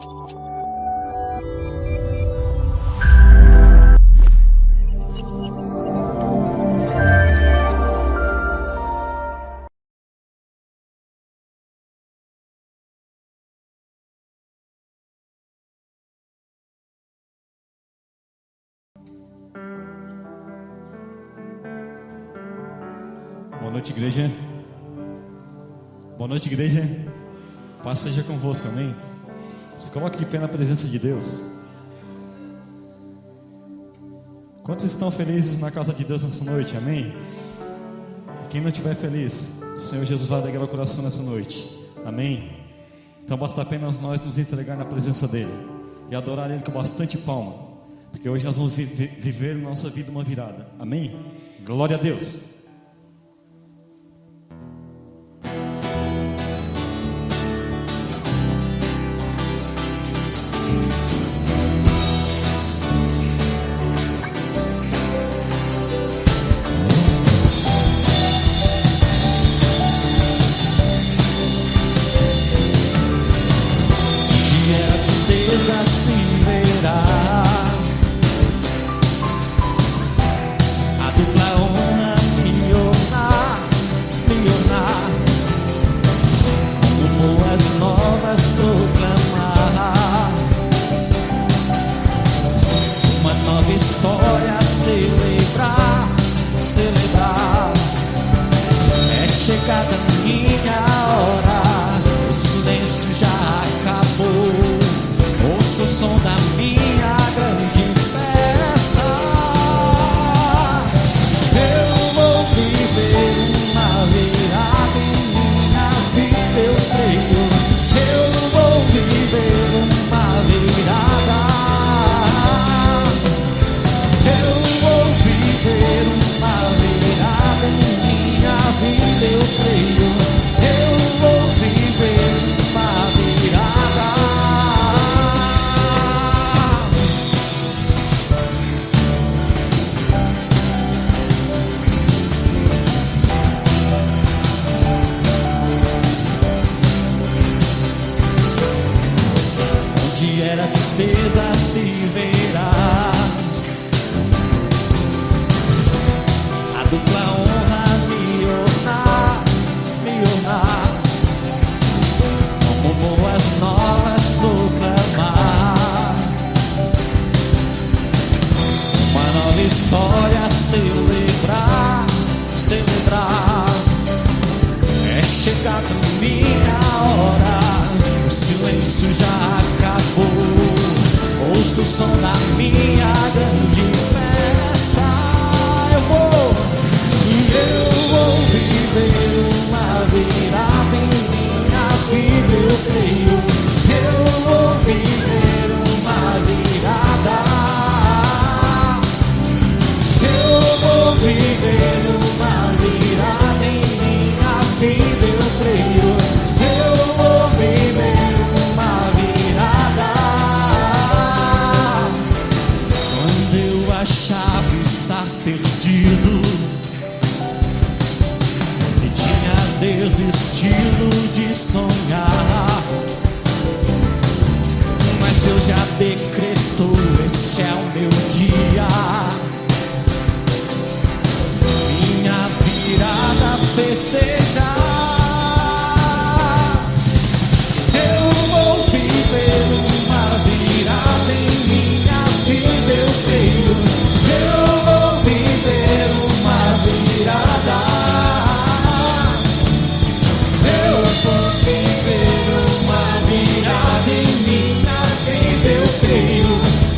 Boa noite, igreja. Boa noite, igreja. Paz seja convosco, amém? Se coloque de pé na presença de Deus. Quantos estão felizes na casa de Deus nessa noite, amém? E quem não estiver feliz, o Senhor Jesus vai alegrar o coração nessa noite, amém? Então basta apenas nós nos entregar na presença dEle e adorar Ele com bastante palma, porque hoje nós vamos viver na nossa vida uma virada, amém? Glória a Deus.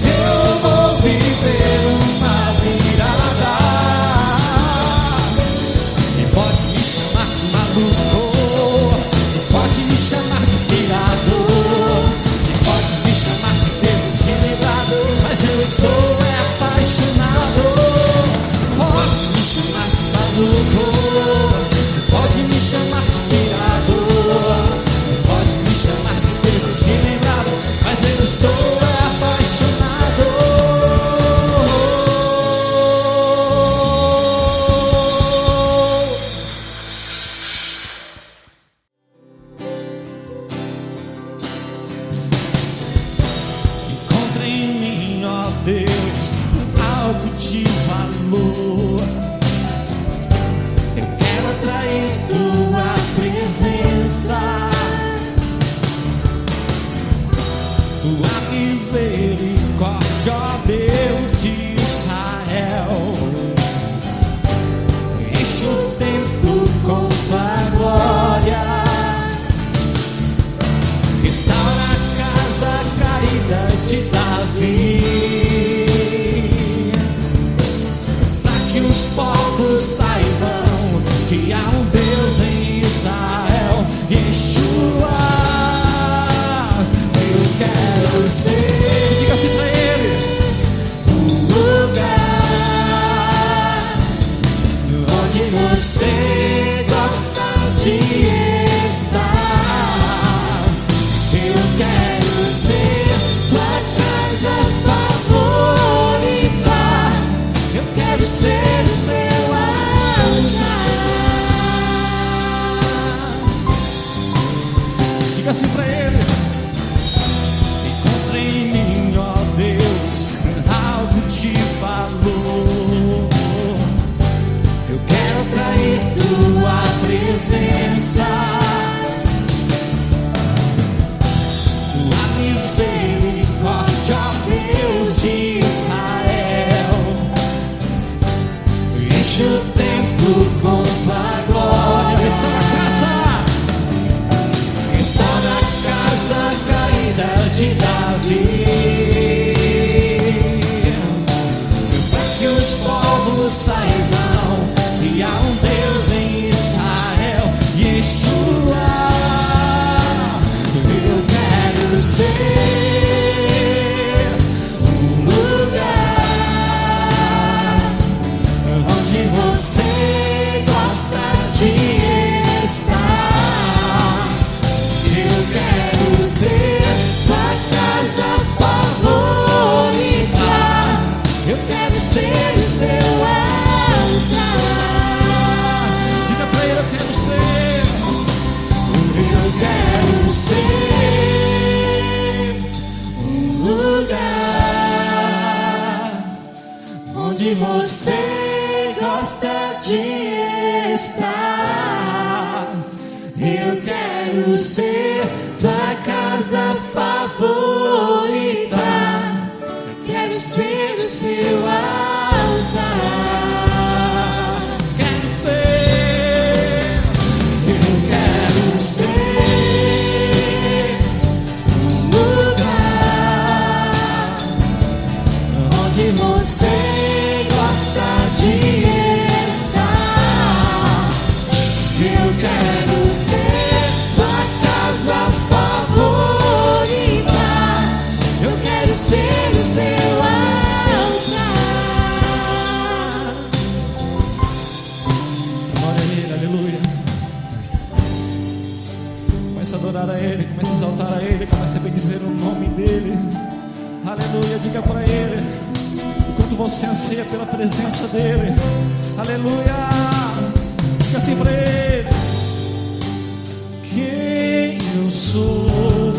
Eu vou viver misericórdia, ó Deus de Israel. Enche o templo com tua glória, restaura a casa caída de Davi, para que os povos saibam que há um Deus em Israel. Yeshua, eu quero ser, diga assim pra ele, um lugar onde você gosta de estar. Eu quero ser tua casa favorita, eu quero ser o seu altar. Diga assim pra ele, encontre em mim, ó Deus, algo de valor. Eu quero atrair tua presença, tua misericórdia, ó Deus de Israel. Enche o templo com tua glória, restaura a casa caída de Davi, para que os povos saibam que há um Deus em Israel. Yeshua, eu quero ser um lugar onde você gosta de estar. Eu quero ser tua casa favorita, eu quero ser o seu altar. Diga pra ele, eu quero ser, um lugar onde você gosta de estar. Eu quero ser tua casa favorita, eu quero ser o seu altar. Quero ser, eu quero ser um lugar onde você gosta de estar. Eu quero ser tua casa favorita, eu quero ser o seu altar. Glória a Ele, aleluia. Comece a adorar a Ele, comece a exaltar a Ele, comece a bendizer o nome dEle. Aleluia, diga para Ele o quanto você anseia pela presença dEle. Aleluia, diga assim para Ele: quem eu sou,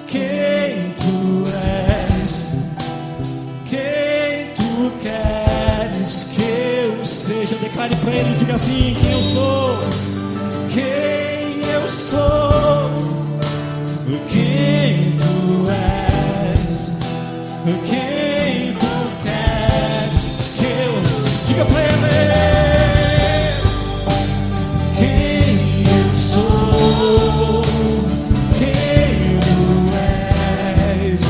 quem tu és, quem tu queres que eu seja. Declare para Ele, diga assim: quem eu sou, quem eu sou, quem tu és, quem tu queres que eu. Diga para Ele: sou quem tu és,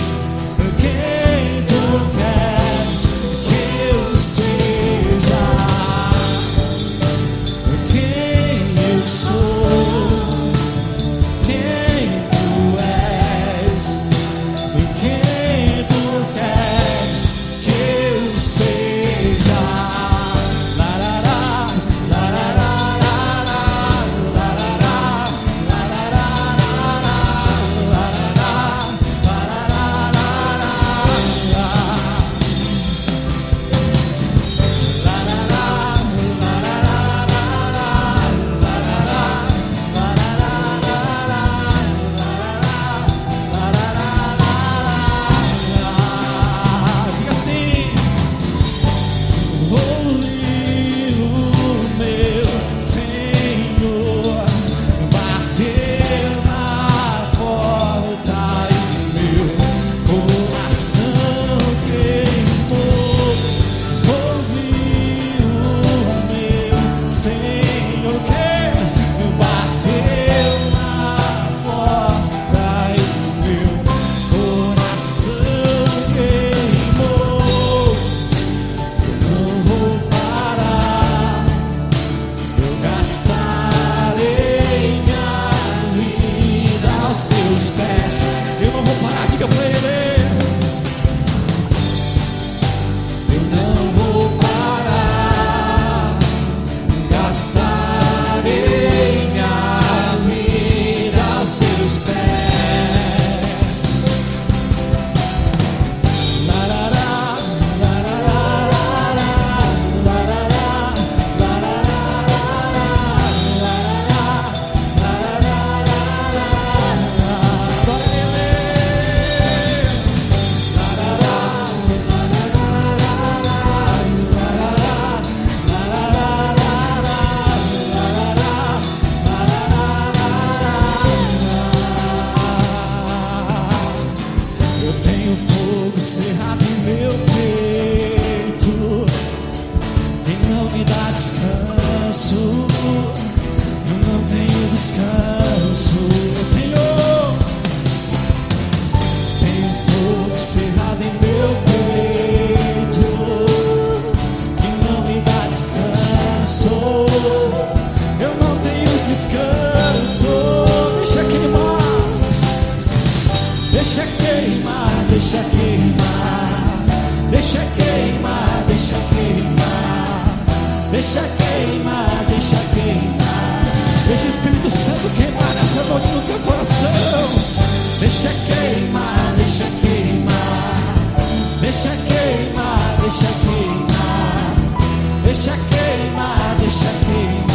quem tu queres que eu seja. Quem eu sou, quem tu és, teus pés. Eu não vou parar, diga pra ele. Eu não vou parar, gastarei minha vida aos teus pés. Cerrado em meu peito, e não me dá descanso. Eu não tenho descanso. Eu tenho fogo cerrado em meu peito, que não me dá descanso. Eu não tenho descanso. Deixa queimar, deixa queimar, deixa queimar, deixa queimar, deixa queimar, deixa queimar, deixa queimar. Deixa o Espírito Santo queimar nessa noite no teu coração. Deixa queimar, deixa queimar, deixa queimar, deixa queimar, deixa queimar, deixa queimar.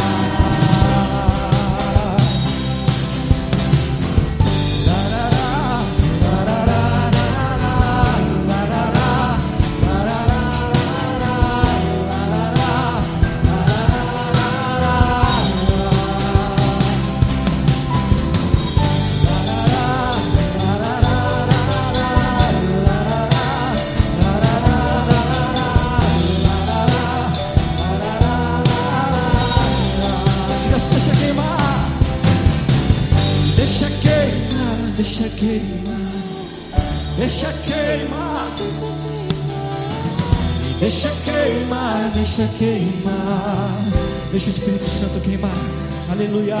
Deixa queimar, deixa queimar, deixa queimar, deixa queimar, deixa queimar, deixa queimar. Deixa o Espírito Santo queimar, aleluia.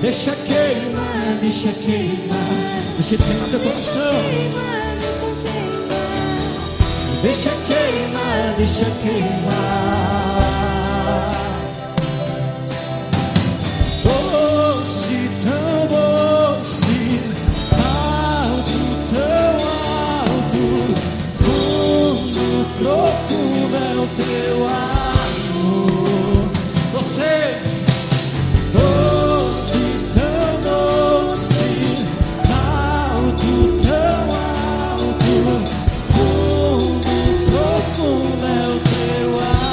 Deixa queimar, deixa queimar, deixa ele queimar teu coração. Deixa queimar, deixa queimar. Doce, tão doce, alto, tão alto, fundo, profundo é o teu amor. Você, doce, tão doce, alto, tão alto, fundo, profundo é o teu amor.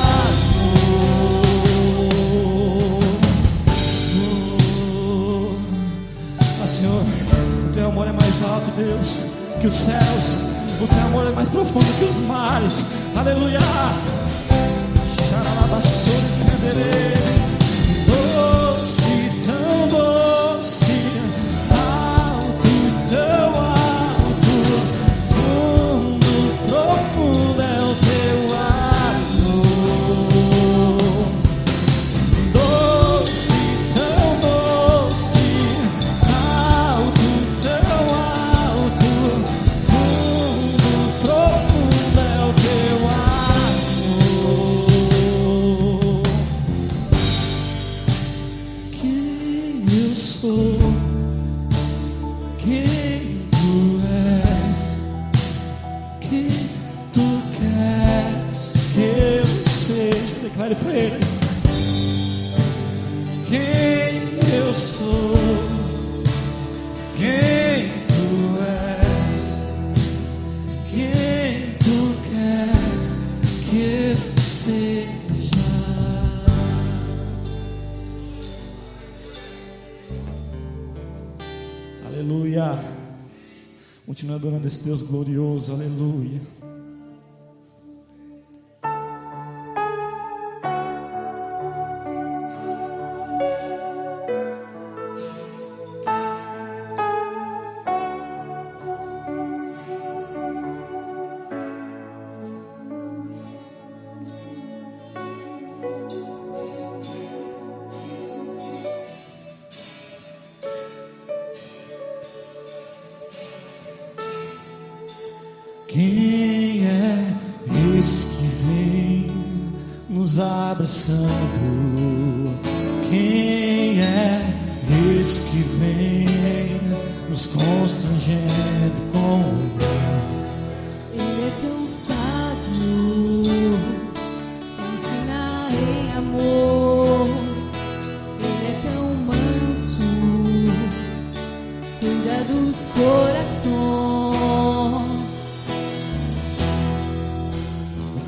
Senhor, o teu amor é mais alto, Deus, que os céus. O teu amor é mais profundo que os mares. Aleluia. Doce, tão doce, alto, tão alto, fundo, profundo é o teu amor. Doce, tão doce, alto, tão alto, fundo, profundo é o teu amor. Quem eu sou, quem tu és, quem tu queres que eu seja. Declare para ele. Quem eu sou, quem tu és, quem tu queres que eu seja. Aleluia. Continua adorando esse Deus glorioso. Aleluia. Quem é esse que vem nos abraçando? Quem é esse que vem nos constrangendo com o bem? Ele é tão sábio, ensina em amor. Ele é tão manso, cuida dos corações.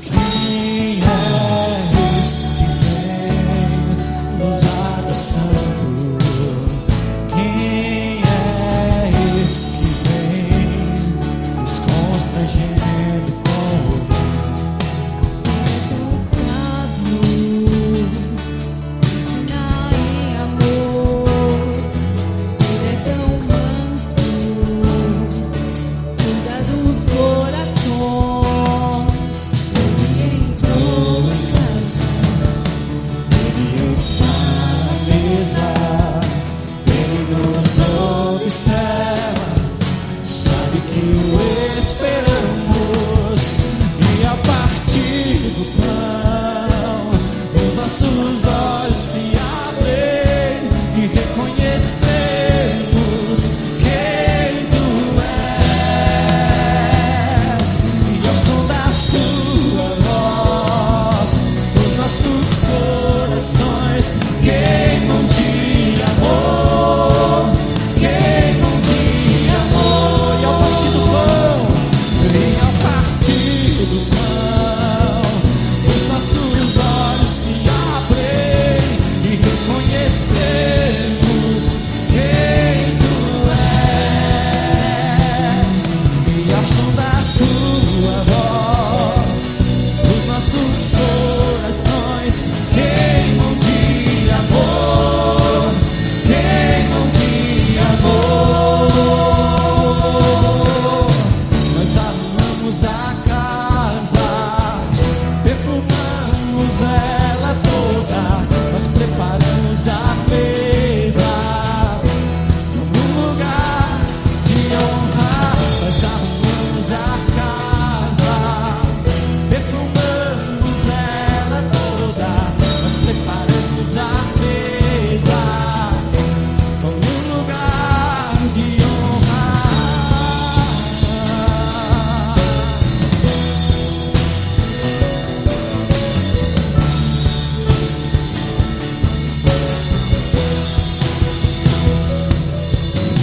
Quem é esse que vem nos abraçando? Quem é esse que vem nos constrangendo com o bem? Ele é tão sábio, ensina em amor. Ele é tão manso, cuida dos corações. Ele entrou em casa, Ele está na mesa, Ele nos observa, sabe que o esperamos, e a partir do pão, os nossos olhos se abrem e reconhecemos quem Tu és, e ao som da Sua voz, os nossos corações queimam de amor, queimam de amor. E ao partir do pão, e ao partir do pão, os nossos olhos se abrem e reconhecemos quem Tu és, e ao som da Tua voz, os nossos corações queimam de amor, queimam de amor. Nós arrumamos a casa, perfumamos ela toda, nós preparamos a mesa como um lugar de honra. Nós arrumamos a casa, perfumamos ela toda, nós preparamos a mesa como um lugar de honra.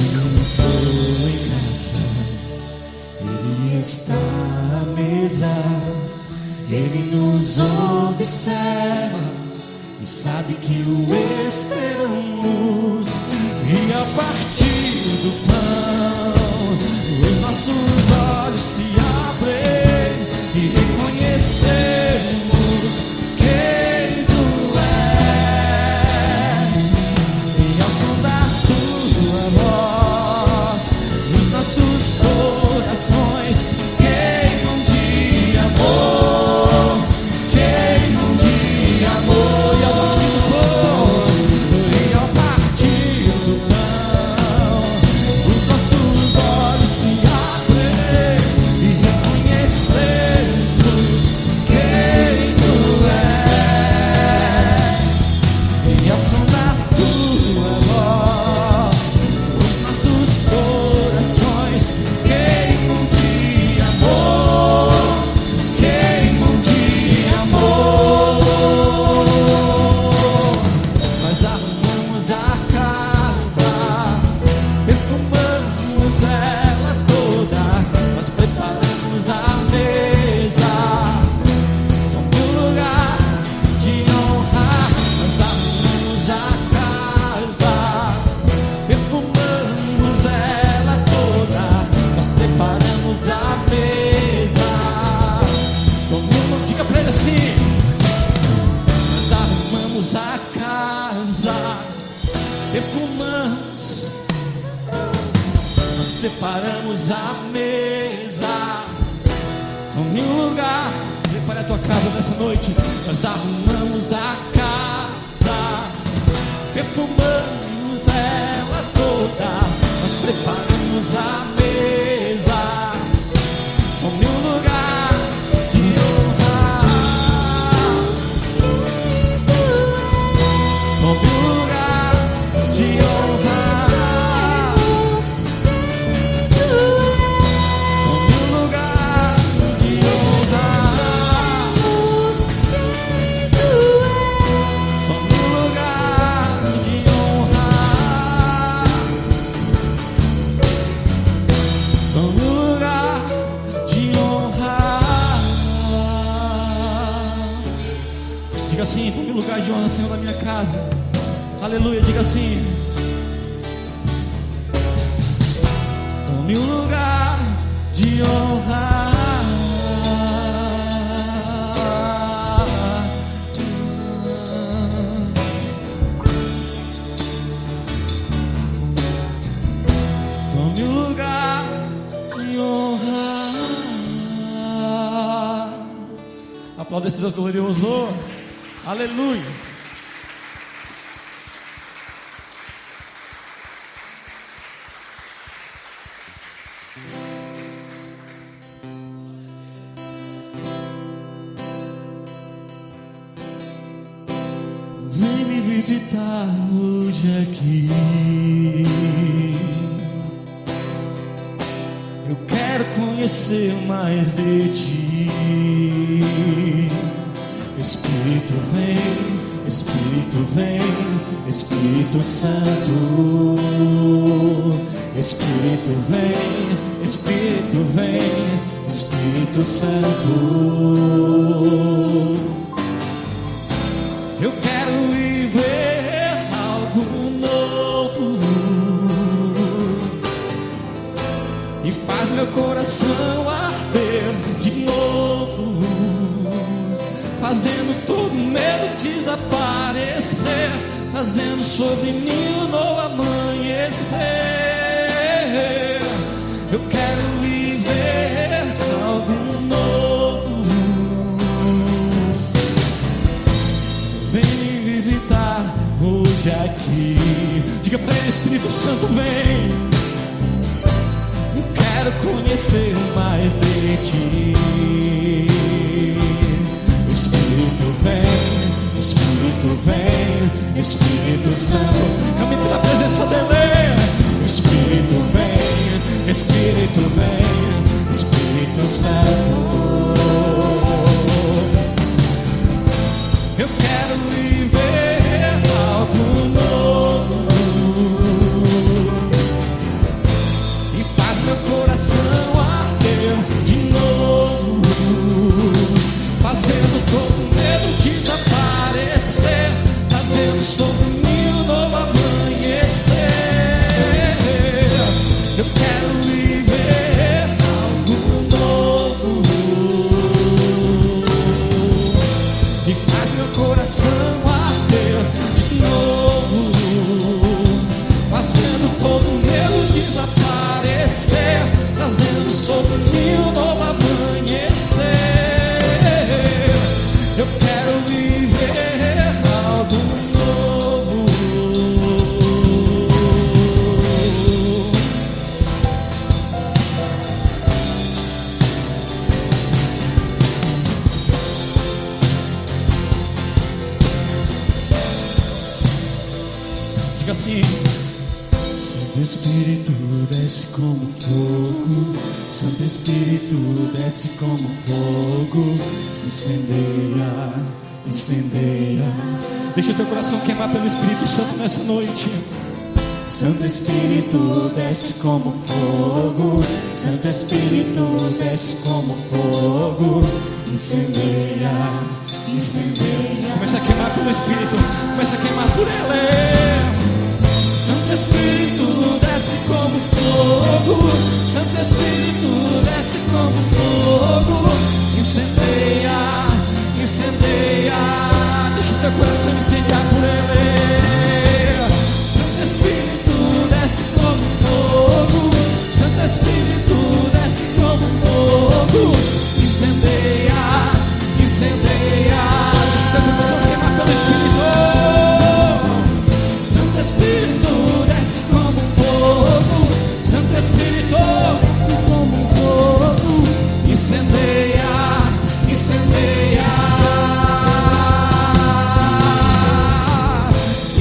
Ele entrou em casa, Ele está à mesa, Ele nos observa e sabe que o esperamos, e a partir do pão, os nossos olhos se abrem e reconhecemos quem Tu és, e ao som da Tua voz, os nossos corações queimam de amor, queimam de amor. E ao partir do pão, e ao partir do pão, os nossos olhos se abrem e reconhecemos quem Tu és, e ao som da Tua voz, os nossos corações queimam de amor, queimam de amor. Nós arrumamos a casa, perfumamos ela toda, nós preparamos a mesa como um lugar de honra. Nós arrumamos a casa, perfumamos ela toda, nós preparamos a mesa como um... Diga pra ele assim: nós arrumamos a casa, perfumamos, nós preparamos a mesa. Tome um lugar, prepare a tua casa nessa noite. Nós arrumamos a casa, perfumamos ela toda, nós preparamos a mesa. Tome um Diga assim: tome lugar de honra, Senhor, na minha casa. Aleluia, diga assim: tome um lugar de honra. Tome um lugar de honra. Aplauda esse Deus glorioso. Aleluia. Vem me visitar hoje aqui. Eu quero conhecer mais de ti. Espírito vem, Espírito vem, Espírito Santo. Espírito vem, Espírito vem, Espírito Santo. Eu quero viver algo novo e faz meu coração arder de novo, fazendo todo medo desaparecer, trazendo sobre mim um novo amanhecer. Eu quero viver algo novo. Vem me visitar hoje aqui. Diga pra ele: Espírito Santo, vem. Eu quero conhecer mais de ti. Espírito vem, Espírito vem, Espírito Santo. Caminhe pela presença dele. Espírito vem, Espírito vem, Espírito Santo. Eu quero viver algo novo e faz meu coração arder de novo, fazendo todo medo desaparecer, trazendo sobre mim um novo amanhecer. Eu quero viver algo novo e faz meu coração arder de novo, fazendo todo medo desaparecer, trazendo sobre mim um novo amanhecer. Eu quero viver algo novo. Diga assim: Santo Espírito desce como fogo, Santo Espírito desce como fogo, incendeia, incendeia. Deixa o teu coração queimar pelo Espírito Santo nessa noite. Santo Espírito desce como fogo, Santo Espírito desce como fogo, incendeia, incendeia. Começa a queimar pelo Espírito, começa a queimar por Ele. Santo Espírito desce como fogo, Santo Espírito desce como fogo, incendeia, incendeia. Deixa o teu coração incendiar por Ele. Santo Espírito desce como fogo, Santo Espírito desce como fogo, incendeia, incendeia. Deixa o teu coração queimar pelo Espírito. Santo Espírito desce como fogo, Santo Espírito desce como fogo, incendeia, incendeia,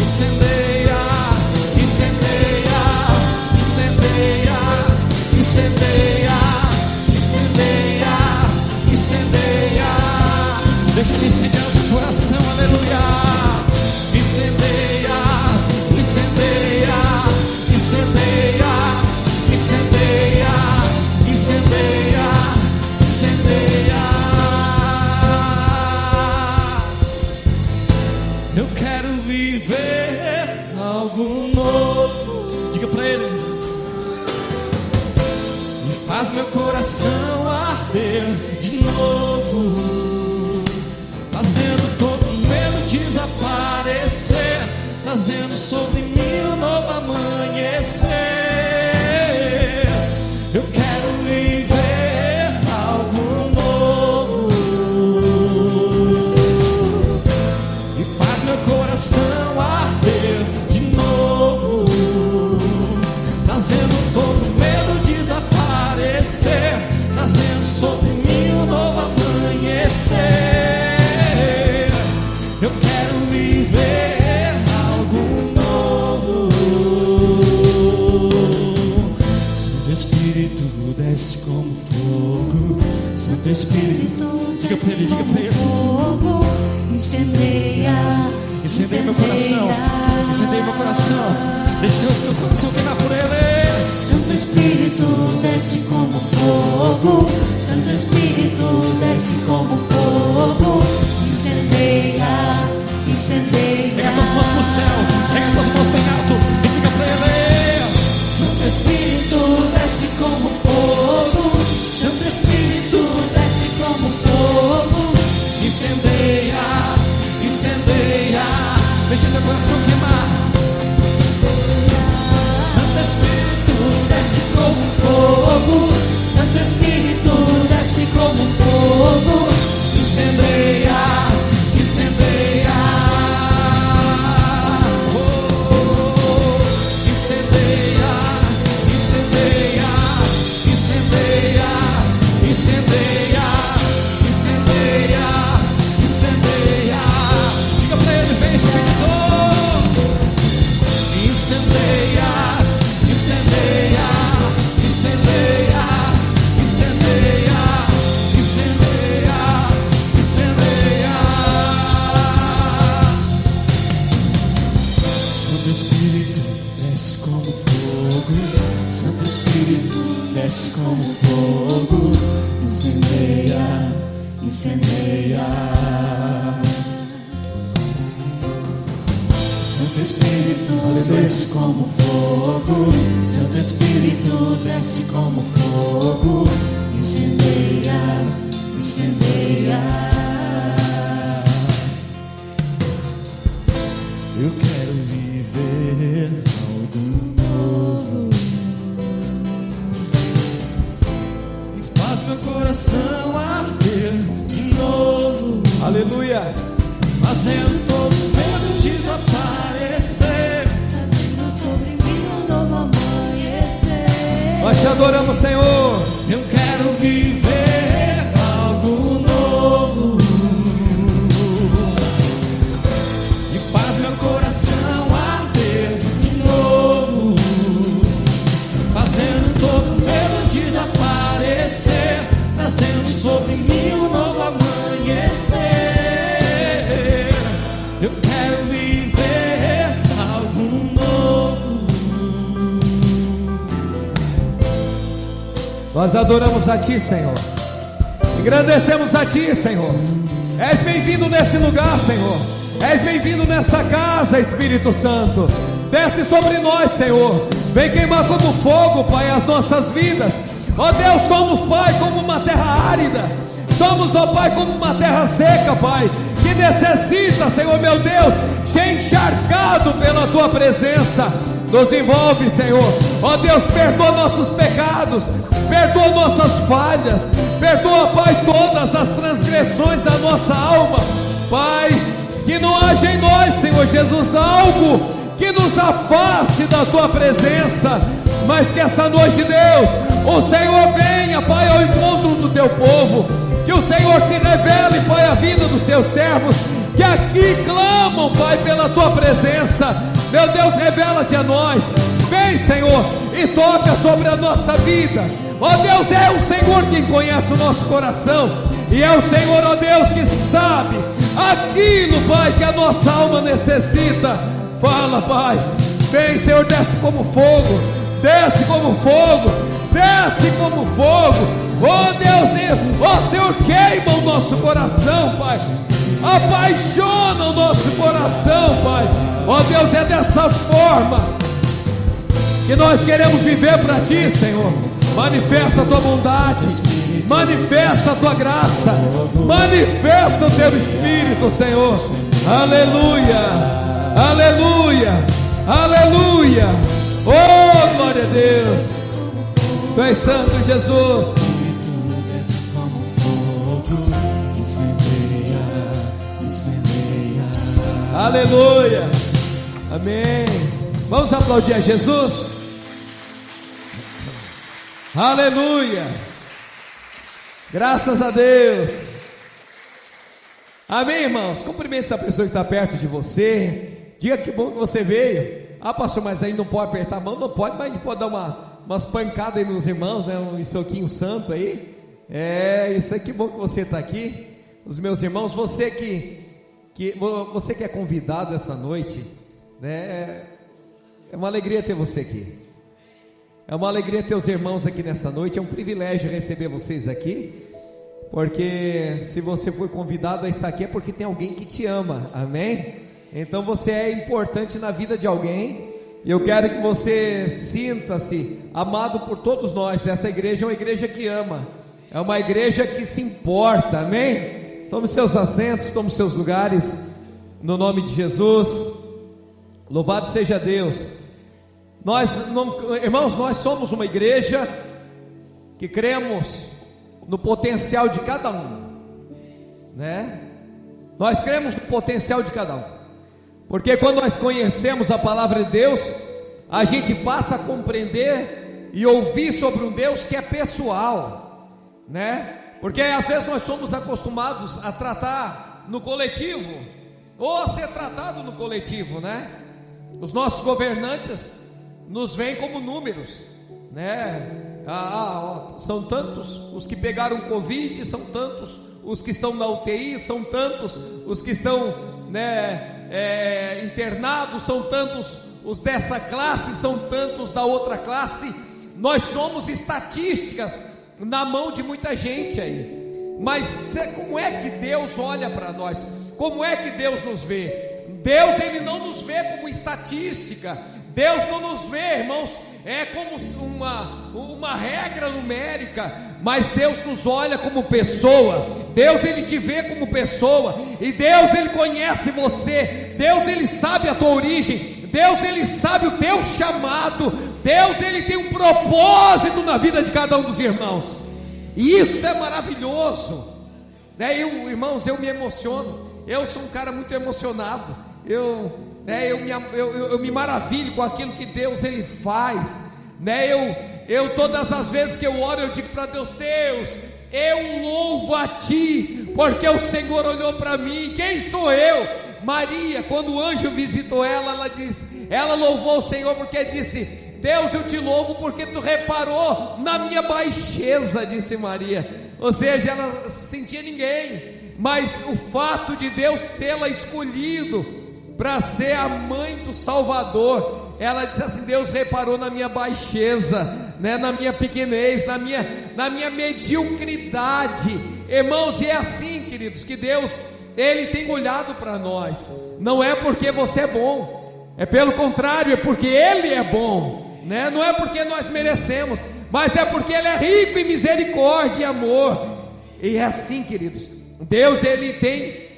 incendeia, incendeia, incendeia, incendeia, incendeia, incendeia. Deixa ele incendiar o teu coração, aleluia. Incendeia, incendeia, incendeia, incendeia, incendeia, incendeia. meu coração arder de novo, fazendo todo medo desaparecer, trazendo sobre mim um novo amanhecer. Eu quero viver algo novo, e faz meu coração arder de novo, trazendo todo medo desaparecer, trazendo sobre mim um novo amanhecer. Eu quero viver algo novo. Santo Espírito desce como fogo. Santo Espírito, diga pra ele, diga pra ele. Fogo, incendeia, Incendeia meu coração, incendeia meu coração. Deixa o teu coração queimar por ele. Santo Espírito desce como fogo. Santo Espírito desce como fogo, incendeia, incendeia. Pega tuas mãos pro céu, pega tuas mãos bem alto e diga pra ele. Santo Espírito desce como fogo. Santo Espírito desce como fogo, Incendeia, incendeia. Deixa teu coração queimar. Santo Espírito desce como fogo. Santo Espírito desce como fogo, Incendeia, incendeia. Oh, incendeia, incendeia, incendeia, incendeia, incendeia, incendeia. Diga pra ele, vem Espírito. Incendeia, incendeia, incendeia, incendeia, incendeia, incendeia. Santo Espírito desce como fogo. Santo Espírito desce como fogo. Incendeia, incendeia. Santo Espírito desce como fogo. Santo Espírito desce como fogo. Incendeia, incendeia. Eu quero viver algo novo, e faz meu coração arder de novo. Aleluia. Fazendo todo medo desaparecer. trazendo sobre mim um novo amanhecer. Nós te adoramos, Senhor. Eu quero viver algo novo, e faz meu coração arder de novo, fazendo todo medo desaparecer, trazendo sobre mim um novo amanhecer. Eu quero viver algo novo. Nós adoramos a Ti, Senhor. Engrandecemos a Ti, Senhor. És bem-vindo neste lugar, Senhor. És bem-vindo nessa casa, Espírito Santo. Desce sobre nós, Senhor. Vem queimar como fogo, Pai, as nossas vidas. Ó Deus, somos, Pai, como uma terra árida. Somos, ó Pai, como uma terra seca, Pai, que necessita, Senhor meu Deus, ser encharcado pela Tua presença. Nos envolve, Senhor. Ó Deus, perdoa nossos pecados, perdoa nossas falhas, perdoa, Pai, todas as transgressões da nossa alma. Pai, que não haja em nós, Senhor Jesus, algo que nos afaste da Tua presença, mas que essa noite, Deus, o Senhor venha, Pai, ao encontro do Teu povo. Que o Senhor se revele, Pai, a vida dos Teus servos que aqui clamam, Pai, pela Tua presença. Meu Deus, revela-te a nós. Vem, Senhor, e toca sobre a nossa vida. Ó Deus, é o Senhor quem conhece o nosso coração, e é o Senhor, ó Deus, que sabe aquilo, Pai, que a nossa alma necessita. Fala, Pai. Vem, Senhor, desce como fogo, desce como fogo, desce como fogo. Ó Deus, ó Senhor, queima o nosso coração, Pai. Apaixona o nosso coração, Pai. Ó Deus, é dessa forma que nós queremos viver para Ti, Senhor. Manifesta a tua bondade, manifesta a tua graça, manifesta o teu Espírito, Senhor. Aleluia, aleluia, aleluia. Oh, glória a Deus. Tu és santo, Jesus. Aleluia, amém. Vamos aplaudir a Jesus. Aleluia, graças a Deus. Amém, irmãos. Cumprimente essa pessoa que está perto de você. Diga que bom que você veio. Ah, pastor, mas aí não pode apertar a mão? Não pode, mas a gente pode dar umas pancadas aí nos irmãos, né? Um soquinho santo aí. Isso aí, que bom que você está aqui. Os meus irmãos, você que é convidado essa noite, né? É uma alegria ter você aqui. É uma alegria ter os irmãos aqui nessa noite. É um privilégio receber vocês aqui, porque se você foi convidado a estar aqui é porque tem alguém que te ama, amém? Então você é importante na vida de alguém. E eu quero que você sinta-se amado por todos nós. Essa igreja é uma igreja que ama, é uma igreja que se importa, amém? Tome seus assentos, tome seus lugares, no nome de Jesus. Louvado seja Deus. Irmãos, nós somos uma igreja que cremos no potencial de cada um, né? Nós cremos no potencial de cada um, porque quando nós conhecemos a palavra de Deus, a gente passa a compreender e ouvir sobre um Deus que é pessoal, né? Porque às vezes nós somos acostumados a tratar no coletivo, ou a ser tratado no coletivo, né? Os nossos governantes nos veem como números, né? São tantos os que pegaram Covid, são tantos os que estão na UTI, são tantos os que estão, né, internados, são tantos os dessa classe, são tantos da outra classe. Nós somos estatísticas na mão de muita gente aí. Mas como é que Deus olha para nós? Como é que Deus nos vê? Deus, Ele não nos vê como estatística. Deus não nos vê, irmãos, como uma regra numérica, mas Deus nos olha como pessoa. Deus, Ele te vê como pessoa, e Deus, Ele conhece você. Deus, Ele sabe a tua origem. Deus, Ele sabe o teu chamado. Deus, Ele tem um propósito na vida de cada um dos irmãos, e isso é maravilhoso, né? Irmãos, eu me emociono. Eu sou um cara muito emocionado. Eu me maravilho com aquilo que Deus, Ele faz, né? Eu todas as vezes que eu oro, eu digo para Deus: Deus, eu louvo a Ti, porque o Senhor olhou para mim. Quem sou eu? Maria, quando o anjo visitou ela louvou o Senhor, porque disse: Deus, eu te louvo porque Tu reparou na minha baixeza, disse Maria. Ou seja, ela não sentia ninguém, mas o fato de Deus tê-la escolhido para ser a mãe do Salvador, ela disse assim: Deus reparou na minha baixeza, né? Na minha pequenez, na minha mediocridade. Irmãos, e é assim, queridos, que Deus, Ele tem olhado para nós. Não é porque você é bom, é pelo contrário, é porque Ele é bom, né? Não é porque nós merecemos, mas é porque Ele é rico em misericórdia e amor. E é assim, queridos, Deus, Ele tem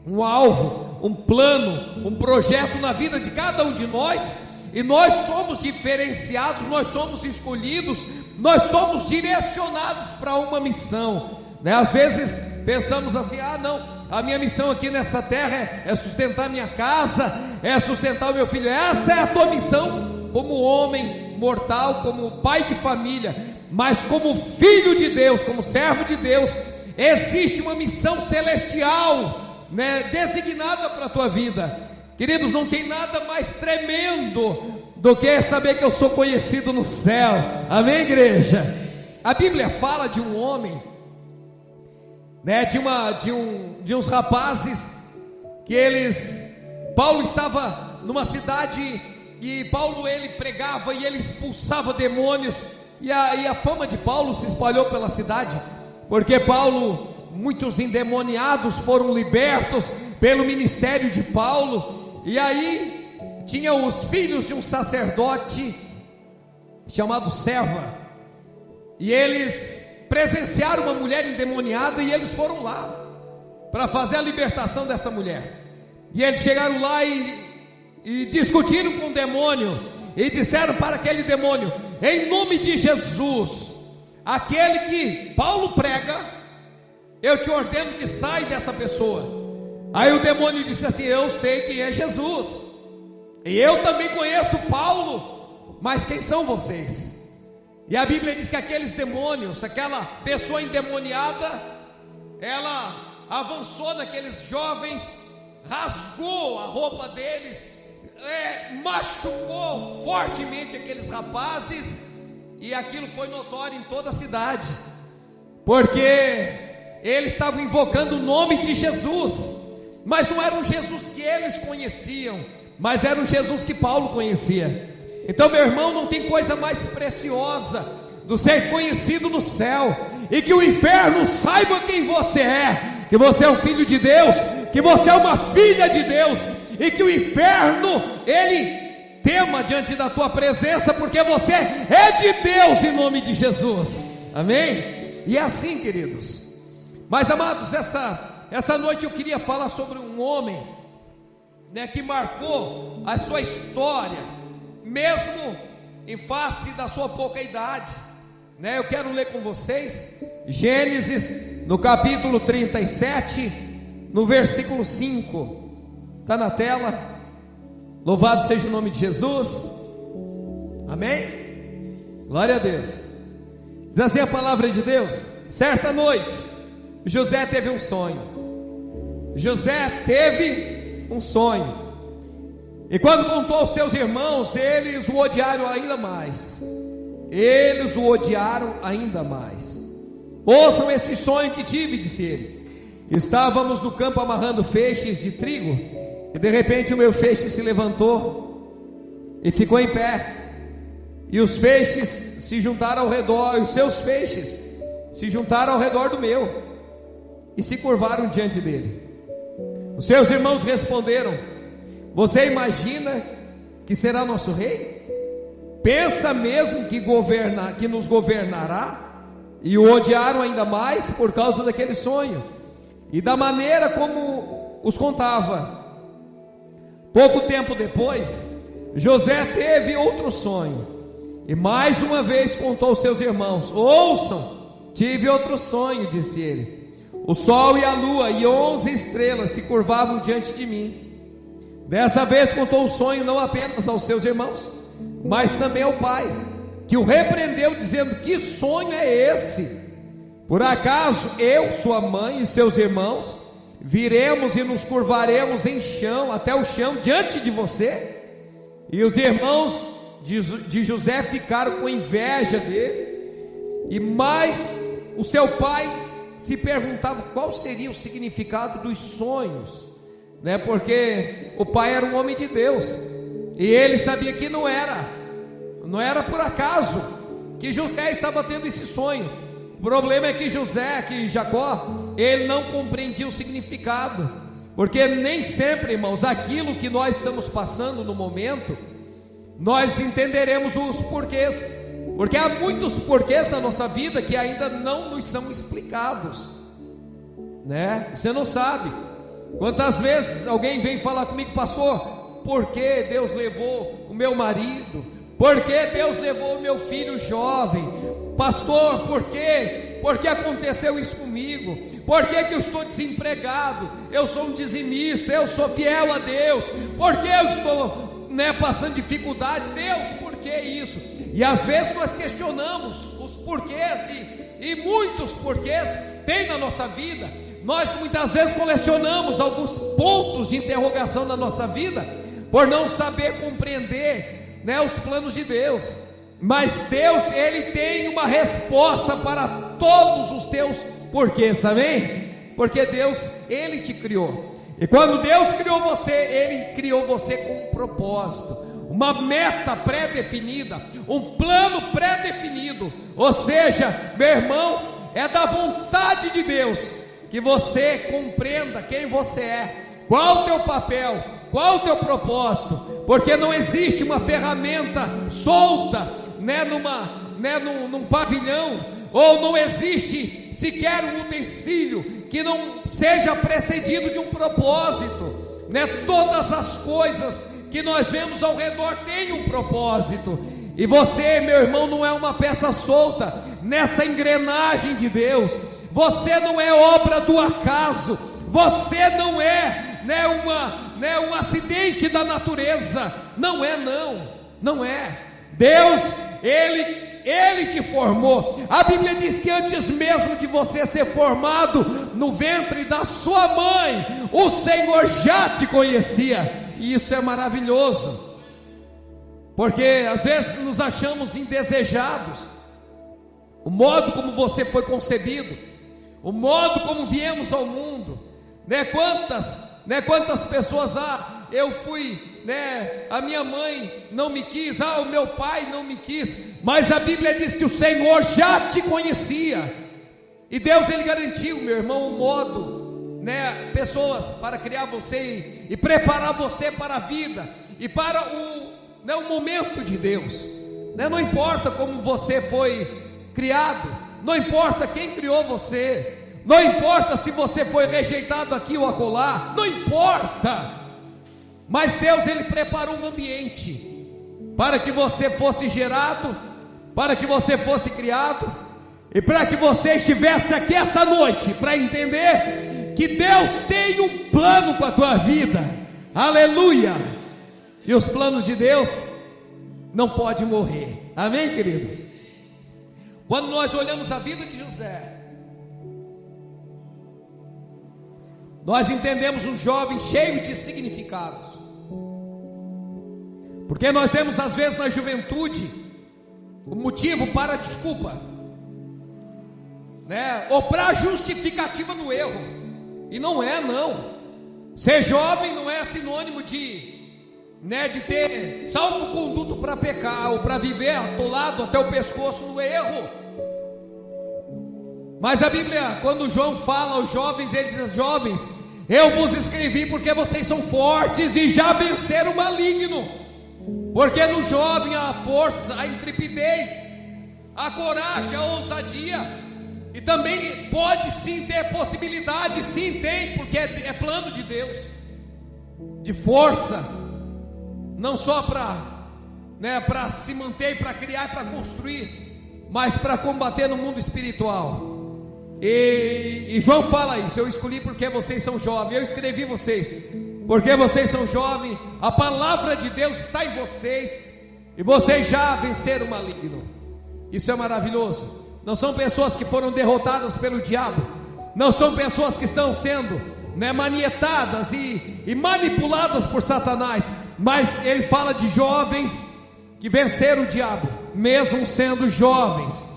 um alvo, um plano, um projeto na vida de cada um de nós, e nós somos diferenciados, nós somos escolhidos, nós somos direcionados para uma missão, né? Às vezes pensamos assim: não, a minha missão aqui nessa terra é sustentar minha casa, é sustentar o meu filho. Essa é a tua missão como homem mortal, como pai de família. Mas como filho de Deus, como servo de Deus, existe uma missão celestial, né, designada para a tua vida. Queridos, não tem nada mais tremendo do que saber que eu sou conhecido no céu. Amém, igreja? A Bíblia fala de um homem, né, de uns rapazes que Paulo estava numa cidade, e Paulo, ele pregava e ele expulsava demônios, e a fama de Paulo se espalhou pela cidade, porque Paulo, muitos endemoniados foram libertos pelo ministério de Paulo. E aí tinha os filhos de um sacerdote chamado Serva, e eles presenciaram uma mulher endemoniada, e eles foram lá para fazer a libertação dessa mulher. E eles chegaram lá e discutiram com o demônio, e disseram para aquele demônio: em nome de Jesus, aquele que Paulo prega, eu te ordeno que saia dessa pessoa. Aí o demônio disse assim: eu sei quem é Jesus, e eu também conheço Paulo, mas quem são vocês? E a Bíblia diz que aqueles demônios, aquela pessoa endemoniada, ela avançou naqueles jovens, rasgou a roupa deles, machucou fortemente aqueles rapazes, e aquilo foi notório em toda a cidade, porque eles estavam invocando o nome de Jesus, mas não era um Jesus que eles conheciam, mas era um Jesus que Paulo conhecia. Então, meu irmão, não tem coisa mais preciosa do ser conhecido no céu, e que o inferno saiba quem você é, que você é um filho de Deus, que você é uma filha de Deus, e que o inferno, ele tema diante da tua presença, porque você é de Deus, em nome de Jesus, amém? E é assim, queridos. Mas, amados, essa noite eu queria falar sobre um homem, né, que marcou a sua história, mesmo em face da sua pouca idade, né? Eu quero ler com vocês Gênesis, no capítulo 37, no versículo 5, está na tela. Louvado seja o nome de Jesus, amém? Glória a Deus. Diz assim a palavra de Deus: certa noite, José teve um sonho. José teve um sonho, e quando contou aos seus irmãos, eles o odiaram ainda mais. Eles o odiaram ainda mais. Ouçam esse sonho que tive, disse ele. Estávamos no campo amarrando feixes de trigo, e de repente o meu feixe se levantou e ficou em pé, e os feixes se juntaram ao redor, e os seus feixes se juntaram ao redor do meu, e se curvaram diante dele. Os seus irmãos responderam: você imagina que será nosso rei? Pensa mesmo que nos governará? E o odiaram ainda mais por causa daquele sonho e da maneira como os contava. Pouco tempo depois, José teve outro sonho, e mais uma vez contou aos seus irmãos: ouçam, tive outro sonho, disse ele. O sol e a lua e 11 estrelas se curvavam diante de mim. Dessa vez contou o sonho não apenas aos seus irmãos, mas também ao pai, que o repreendeu, dizendo: que sonho é esse? Por acaso eu, sua mãe e seus irmãos viremos e nos curvaremos em chão, até o chão, diante de você? E os irmãos de José ficaram com inveja dele, e mais o seu pai se perguntava qual seria o significado dos sonhos, né? Porque o pai era um homem de Deus, e ele sabia que não era por acaso que José estava tendo esse sonho. O problema é que Jacó, ele não compreendia o significado, porque nem sempre, irmãos, aquilo que nós estamos passando no momento, nós entenderemos os porquês, porque há muitos porquês na nossa vida que ainda não nos são explicados, né? Você não sabe. Quantas vezes alguém vem falar comigo: pastor, por que Deus levou o meu marido? Por que Deus levou o meu filho jovem? Pastor, por quê? Por que aconteceu isso comigo? Por que eu estou desempregado? Eu sou um dizimista, eu sou fiel a Deus. Por que eu estou, passando dificuldade? Deus, por que isso? E às vezes nós questionamos os porquês, e muitos porquês tem na nossa vida. Nós muitas vezes colecionamos alguns pontos de interrogação na nossa vida, por não saber compreender, os planos de Deus. Mas Deus, Ele tem uma resposta para todos os teus porquês, amém? Porque Deus, Ele te criou, e quando Deus criou você, Ele criou você com um propósito, uma meta pré-definida, um plano pré-definido. Ou seja, meu irmão, é da vontade de Deus que você compreenda quem você é, qual o teu papel, qual o teu propósito, porque não existe uma ferramenta solta, né, num pavilhão, ou não existe sequer um utensílio que não seja precedido de um propósito, né? Todas as coisas que nós vemos ao redor têm um propósito, e você, meu irmão, não é uma peça solta nessa engrenagem de Deus. Você não é obra do acaso, você não é, um acidente da natureza, não é. Deus, Ele te formou. A Bíblia diz que antes mesmo de você ser formado no ventre da sua mãe, o Senhor já te conhecia, e isso é maravilhoso, porque às vezes nos achamos indesejados. O modo como você foi concebido, o modo como viemos ao mundo, quantas pessoas, eu fui, a minha mãe não me quis, o meu pai não me quis, mas a Bíblia diz que o Senhor já te conhecia, e Deus, Ele garantiu, meu irmão, um modo, pessoas para criar você e preparar você para a vida e para o momento de Deus, não importa como você foi criado, não importa quem criou você, não importa se você foi rejeitado aqui ou acolá, não importa, mas Deus, Ele preparou um ambiente para que você fosse gerado, para que você fosse criado, e para que você estivesse aqui essa noite, para entender que Deus tem um plano com a tua vida, aleluia, e os planos de Deus não podem morrer, amém, queridos? Quando nós olhamos a vida de José, nós entendemos um jovem cheio de significados, porque nós vemos às vezes na juventude o motivo para a desculpa, ou para a justificativa do erro, e não. Ser jovem não é sinônimo de ter salvo-conduto para pecar, ou para viver atolado até o pescoço no erro. Mas a Bíblia, quando João fala aos jovens, ele diz: jovens, eu vos escrevi porque vocês são fortes e já venceram o maligno. Porque no jovem há a força, a intrepidez, a coragem, a ousadia, e também pode sim ter possibilidade, sim tem, porque é plano de Deus, de força, não só para se manter, para criar, para construir, mas para combater no mundo espiritual. E João fala isso: eu escolhi porque vocês são jovens, eu escrevi vocês porque vocês são jovens, a palavra de Deus está em vocês, e vocês já venceram o maligno. Isso é maravilhoso. Não são pessoas que foram derrotadas pelo diabo, não são pessoas que estão sendo manietadas e manipuladas por Satanás, mas ele fala de jovens que venceram o diabo, mesmo sendo jovens,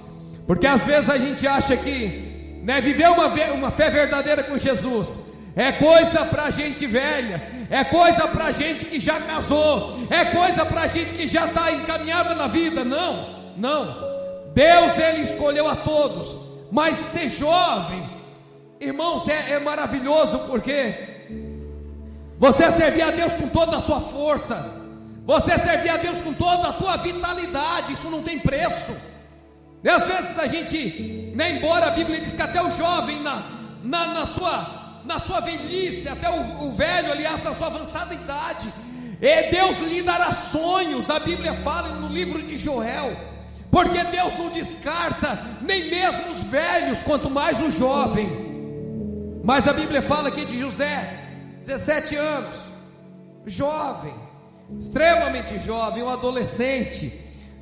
porque às vezes a gente acha que viver uma fé verdadeira com Jesus é coisa para gente velha, é coisa para gente que já casou, é coisa para gente que já está encaminhada na vida. Não. Deus, Ele escolheu a todos, mas ser jovem, irmãos, é maravilhoso, porque você servir a Deus com toda a sua força, você servir a Deus com toda a tua vitalidade, isso não tem preço. E às vezes a gente, embora a Bíblia diz que até o jovem na sua velhice, até o velho, aliás, na sua avançada idade, Deus lhe dará sonhos. A Bíblia fala no livro de Joel, porque Deus não descarta nem mesmo os velhos, quanto mais o jovem. Mas a Bíblia fala aqui de José, 17 anos, jovem, extremamente jovem, um adolescente.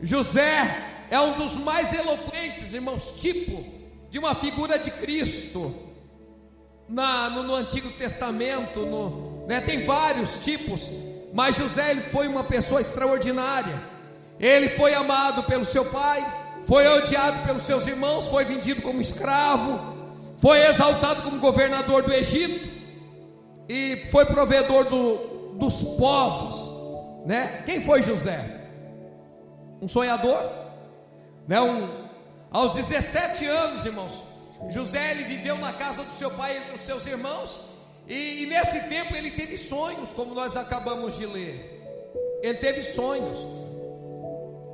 José é um dos mais eloquentes, irmãos, tipo de uma figura de Cristo no Antigo Testamento, tem vários tipos, mas José, ele foi uma pessoa extraordinária. Ele foi amado pelo seu pai, foi odiado pelos seus irmãos, foi vendido como escravo, foi exaltado como governador do Egito, e foi provedor dos povos, Quem foi José? Um sonhador, aos 17 anos, irmãos, José, ele viveu na casa do seu pai entre os seus irmãos, e nesse tempo ele teve sonhos, como nós acabamos de ler. Ele teve sonhos,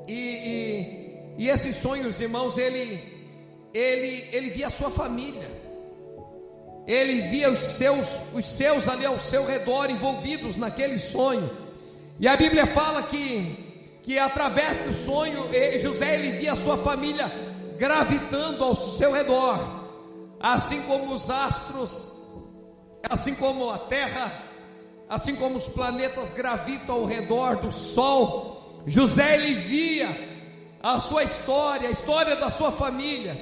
e E esses sonhos, irmãos, ele via a sua família. Ele via os seus ali ao seu redor envolvidos naquele sonho. E a Bíblia fala que através do sonho, José ele via a sua família gravitando ao seu redor, assim como os astros, assim como a terra, assim como os planetas gravitam ao redor do sol. José ele via a sua história, a história da sua família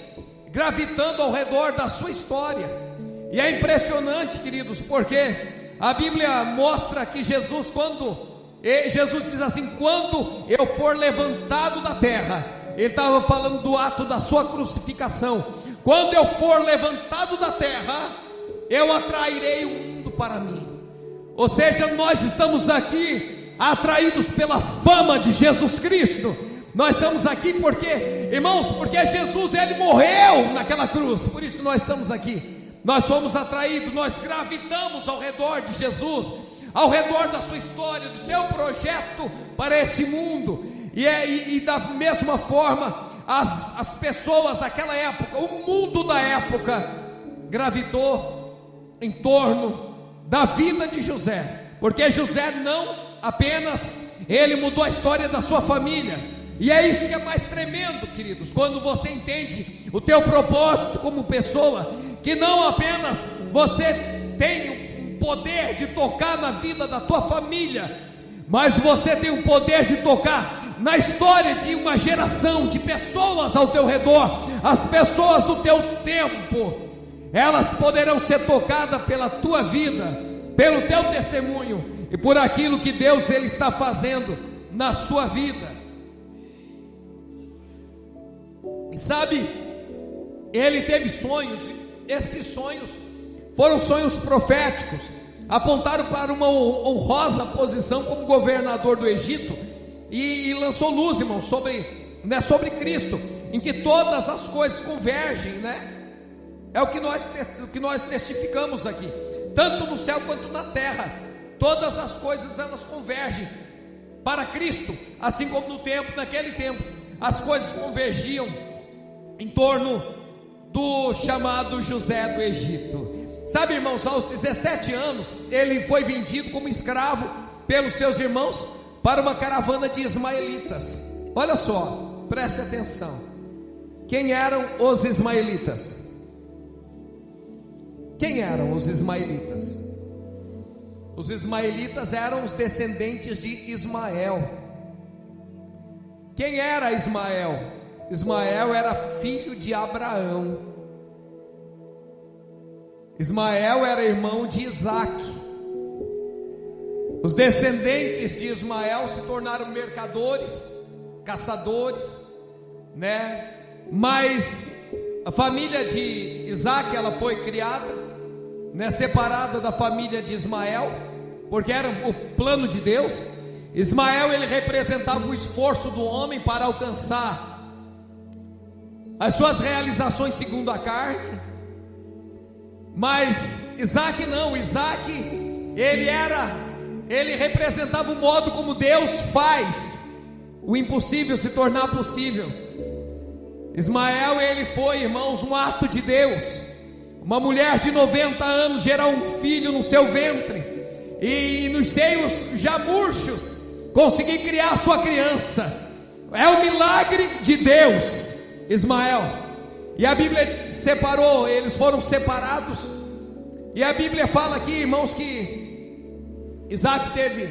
gravitando ao redor da sua história. E é impressionante, queridos, porque a Bíblia mostra que Jesus diz assim: quando eu for levantado da terra, ele estava falando do ato da sua crucificação. Quando eu for levantado da terra, eu atrairei o mundo para mim. Ou seja, nós estamos aqui atraídos pela fama de Jesus Cristo. Nós estamos aqui porque, irmãos, porque Jesus ele morreu naquela cruz. Por isso que nós estamos aqui. Nós somos atraídos, nós gravitamos ao redor de Jesus, ao redor da sua história, do seu projeto para esse mundo. E da mesma forma, as pessoas daquela época, o mundo da época, gravitou em torno da vida de José. Porque José não apenas, ele mudou a história da sua família. E é isso que é mais tremendo, queridos, quando você entende o teu propósito como pessoa, que não apenas você tem um poder de tocar na vida da tua família, mas você tem o poder de tocar na história de uma geração, de pessoas ao teu redor. As pessoas do teu tempo, elas poderão ser tocadas pela tua vida, pelo teu testemunho e por aquilo que Deus ele está fazendo na sua vida. E sabe, ele teve sonhos. Esses sonhos foram sonhos proféticos, apontaram para uma honrosa posição como governador do Egito, e lançou luz, irmão, sobre Cristo, em que todas as coisas convergem, né? É o que nós testificamos aqui, tanto no céu quanto na terra, todas as coisas elas convergem para Cristo, assim como naquele tempo, as coisas convergiam em torno do chamado José do Egito. Sabe, irmãos, aos 17 anos, ele foi vendido como escravo pelos seus irmãos para uma caravana de ismaelitas. Olha só, preste atenção. Quem eram os ismaelitas? Quem eram os ismaelitas? Os ismaelitas eram os descendentes de Ismael. Quem era Ismael? Ismael era filho de Abraão. Ismael era irmão de Isaac. Os descendentes de Ismael se tornaram mercadores, caçadores, né? Mas a família de Isaac, ela foi criada, né, separada da família de Ismael, porque era o plano de Deus. Ismael, ele representava o esforço do homem para alcançar as suas realizações segundo a carne. Mas Isaac não, Isaac ele representava o modo como Deus faz o impossível se tornar possível. Ismael, ele foi, irmãos, um ato de Deus. Uma mulher de 90 anos gerar um filho no seu ventre, e nos seios já murchos conseguir criar a sua criança. É o milagre de Deus. Ismael, e a Bíblia separou, eles foram separados, e a Bíblia fala aqui, irmãos, que Isaac teve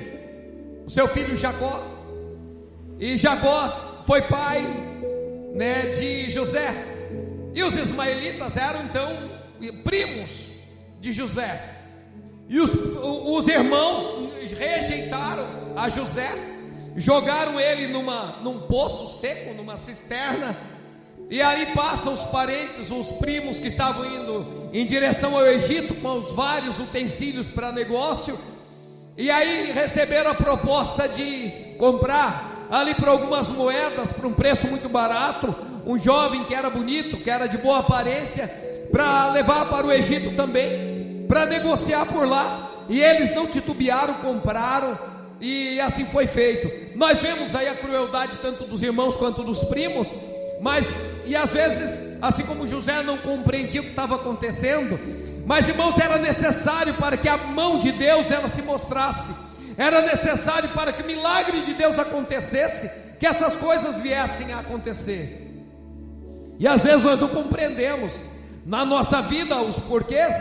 o seu filho Jacó, e Jacó foi pai, né, de José, e os ismaelitas eram então primos de José, e os irmãos rejeitaram a José, jogaram ele num poço seco, numa cisterna. E aí passam os parentes, os primos que estavam indo em direção ao Egito com os vários utensílios para negócio, e aí receberam a proposta de comprar ali por algumas moedas, por um preço muito barato, um jovem que era bonito, que era de boa aparência, para levar para o Egito também, para negociar por lá. E eles não titubearam, compraram, e assim foi feito. Nós vemos aí a crueldade tanto dos irmãos quanto dos primos. e às vezes, assim como José não compreendia o que estava acontecendo, mas irmãos, era necessário para que a mão de Deus ela se mostrasse, era necessário para que o milagre de Deus acontecesse, que essas coisas viessem a acontecer. E às vezes nós não compreendemos na nossa vida os porquês,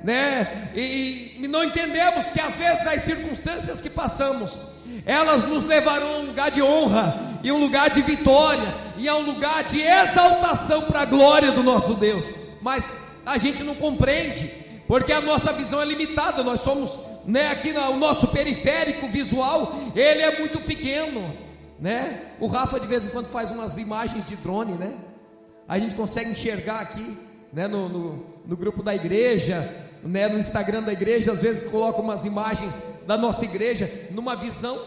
né? E não entendemos que às vezes as circunstâncias que passamos, elas nos levarão a um lugar de honra, e um lugar de vitória, e a um lugar de exaltação para a glória do nosso Deus. Mas a gente não compreende, porque a nossa visão é limitada. Nós somos, né, aqui o nosso periférico visual, ele é muito pequeno, né? O Rafa de vez em quando faz umas imagens de drone, né? A gente consegue enxergar aqui, né, no grupo da igreja, né, no Instagram da igreja, às vezes coloca umas imagens da nossa igreja numa visão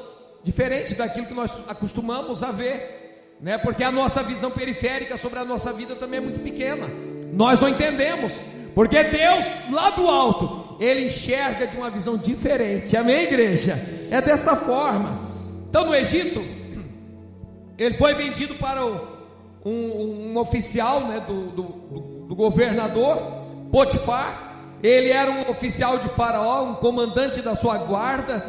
diferente daquilo que nós acostumamos a ver, né? Porque a nossa visão periférica sobre a nossa vida também é muito pequena. Nós não entendemos, porque Deus lá do alto, Ele enxerga de uma visão diferente. Amém, igreja? É dessa forma. Então no Egito, ele foi vendido para um oficial, né, do governador Potifar. Ele era um oficial de Faraó, um comandante da sua guarda,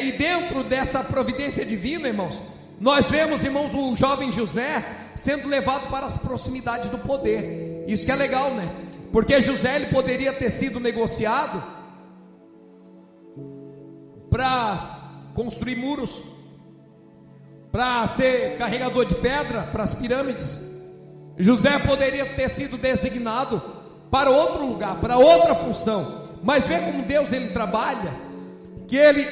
e dentro dessa providência divina, irmãos, nós vemos, irmãos, o jovem José sendo levado para as proximidades do poder. Isso que é legal, né? Porque José, ele poderia ter sido negociado para construir muros, para ser carregador de pedra para as pirâmides. José poderia ter sido designado para outro lugar, para outra função. Mas vê como Deus ele trabalha, que ele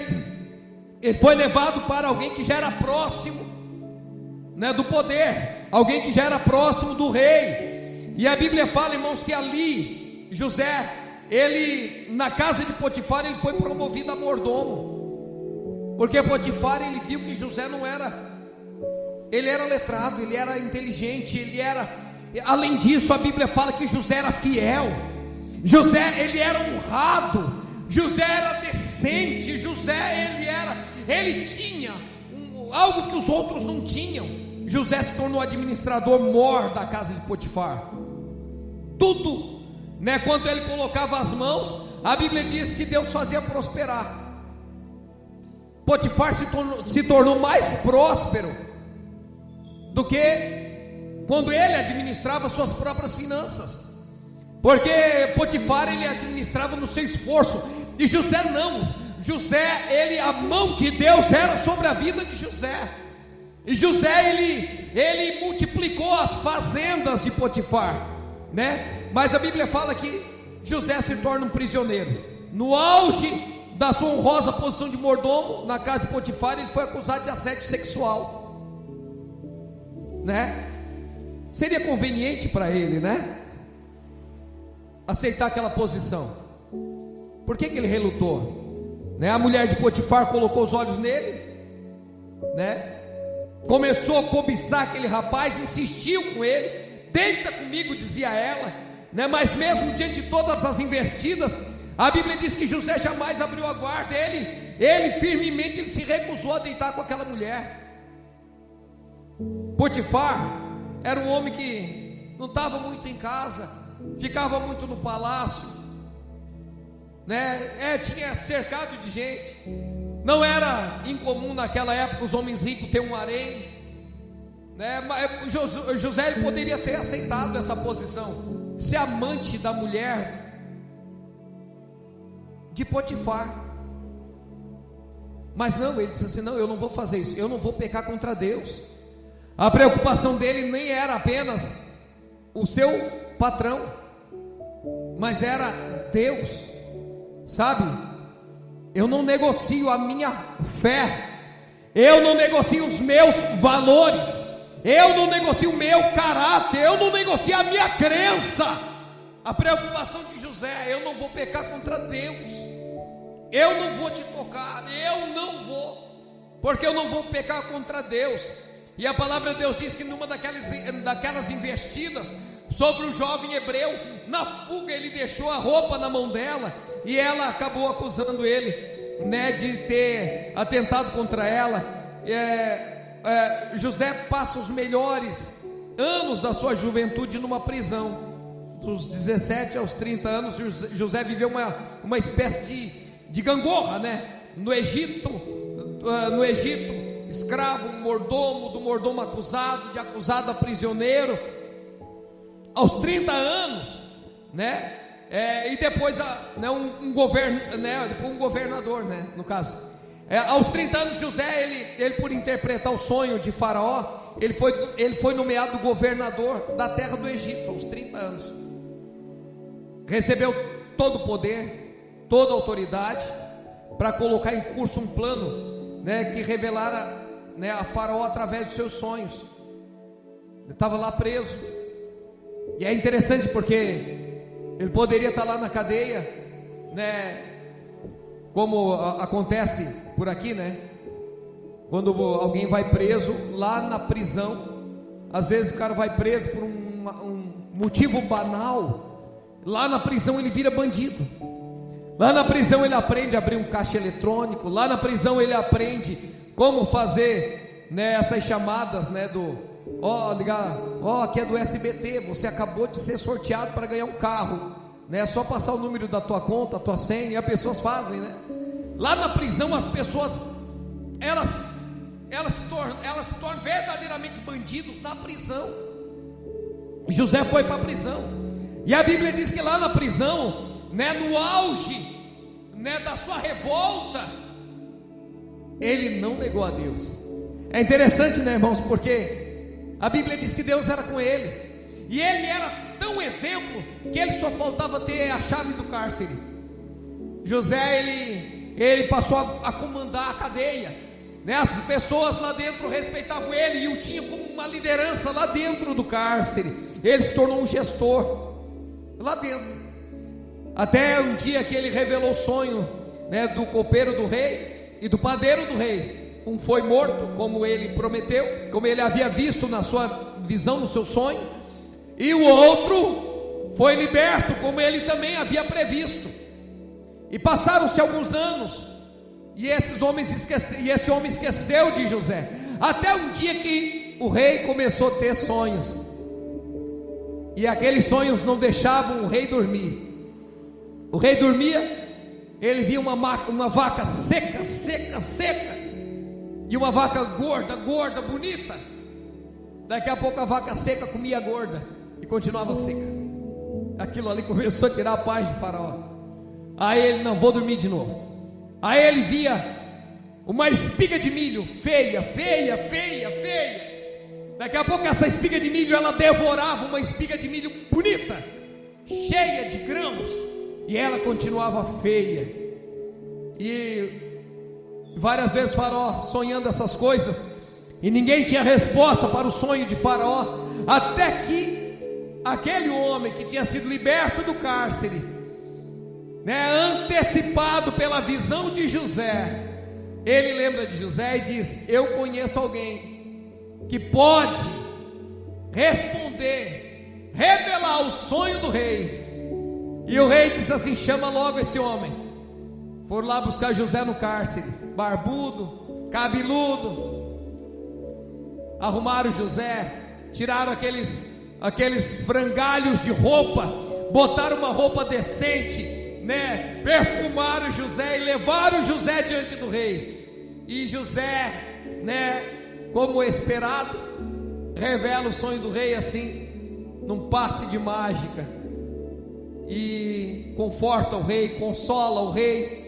foi levado para alguém que já era próximo, né, do poder, alguém que já era próximo do rei. E a Bíblia fala, irmãos, que ali José, ele na casa de Potifar, ele foi promovido a mordomo, porque Potifar, ele viu que José ele era letrado, ele era inteligente, além disso, a Bíblia fala que José era fiel, José, ele era honrado, José era decente, José, ele tinha algo que os outros não tinham. José se tornou administrador mor da casa de Potifar. Tudo, né, quando ele colocava as mãos, a Bíblia diz que Deus fazia prosperar. Potifar se tornou mais próspero do que quando ele administrava suas próprias finanças, porque Potifar, ele administrava no seu esforço, e José não. José, a mão de Deus era sobre a vida de José, e José, ele multiplicou as fazendas de Potifar, né? Mas a Bíblia fala que José se torna um prisioneiro. No auge da sua honrosa posição de mordomo na casa de Potifar, ele foi acusado de assédio sexual, né? Seria conveniente para ele, né, aceitar aquela posição. Por que ele relutou? Né? A mulher de Potifar colocou os olhos nele, né? Começou a cobiçar aquele rapaz, insistiu com ele, deita comigo, dizia ela, né? Mas mesmo diante de todas as investidas, a Bíblia diz que José jamais abriu a guarda, ele firmemente ele se recusou a deitar com aquela mulher. Potifar era um homem que não estava muito em casa, ficava muito no palácio, né? Tinha cercado de gente. Não era incomum naquela época os homens ricos ter um harém, né? Mas José ele poderia ter aceitado essa posição, ser amante da mulher de Potifar. Mas não, ele disse assim: não, eu não vou fazer isso, eu não vou pecar contra Deus. A preocupação dele nem era apenas o seu patrão, mas era Deus, sabe? Eu não negocio a minha fé, eu não negocio os meus valores, eu não negocio o meu caráter, eu não negocio a minha crença. A preocupação de José: eu não vou pecar contra Deus, eu não vou te tocar, eu não vou, porque eu não vou pecar contra Deus. E a palavra de Deus diz que numa daquelas investidas sobre o jovem hebreu, na fuga ele deixou a roupa na mão dela, e ela acabou acusando ele, né, de ter atentado contra ela. José passa os melhores anos da sua juventude numa prisão. Dos 17 aos 30 anos, José viveu uma espécie de gangorra, né? No Egito, escravo, mordomo, do mordomo acusado, de acusado a prisioneiro. Aos 30 anos, né? E depois um governador, né? No caso, aos 30 anos, José, ele por interpretar o sonho de Faraó, ele foi nomeado governador da terra do Egito, aos 30 anos. Recebeu todo o poder, toda a autoridade, para colocar em curso um plano, né, que revelara, né, a Faraó através dos seus sonhos. Ele estava lá preso, e é interessante porque ele poderia estar lá na cadeia, né, como acontece por aqui, né? Quando alguém vai preso lá na prisão, às vezes o cara vai preso por um motivo banal. Lá na prisão ele vira bandido. Lá na prisão ele aprende a abrir um caixa eletrônico. Lá na prisão ele aprende como fazer, né, essas chamadas, né, ligar, aqui é do SBT, você acabou de ser sorteado para ganhar um carro, né? É só passar o número da tua conta, a tua senha, e as pessoas fazem, né? Lá na prisão as pessoas elas se tornam verdadeiramente bandidos na prisão. José foi para a prisão. E a Bíblia diz que lá na prisão, né, no auge, né, da sua revolta, ele não negou a Deus. É interessante, né, irmãos, porque a Bíblia diz que Deus era com ele, e ele era tão exemplo que ele só faltava ter a chave do cárcere. José, ele passou a comandar a cadeia, né? As pessoas lá dentro respeitavam ele e o tinha como uma liderança lá dentro do cárcere. Ele se tornou um gestor lá dentro, até um dia que ele revelou o sonho, né, do copeiro do rei e do padeiro do rei. Um foi morto, como ele prometeu, como ele havia visto na sua visão, no seu sonho, e o outro foi liberto, como ele também havia previsto. E passaram-se alguns anos, e esse homem esqueceu de José, até um dia que o rei começou a ter sonhos. E aqueles sonhos não deixavam o rei dormir. O rei dormia, ele via uma vaca seca, e uma vaca gorda, bonita. Daqui a pouco a vaca seca comia a gorda e continuava seca. Aquilo ali começou a tirar a paz de Faraó. Aí ele, não vou dormir de novo. Aí ele via uma espiga de milho feia. Daqui a pouco essa espiga de milho, ela devorava uma espiga de milho bonita, cheia de grãos, e ela continuava feia. E várias vezes Faraó sonhando essas coisas, e ninguém tinha resposta para o sonho de Faraó, até que aquele homem que tinha sido liberto do cárcere, né, antecipado pela visão de José, ele lembra de José e diz: eu conheço alguém que pode responder, revelar o sonho do rei. E o rei disse assim: chama logo esse homem. Foram lá buscar José no cárcere, barbudo, cabeludo. Arrumaram José, tiraram aqueles frangalhos de roupa, botaram uma roupa decente, né? Perfumaram José e levaram José diante do rei. E José, né, como esperado, revela o sonho do rei assim, num passe de mágica, e conforta o rei, consola o rei,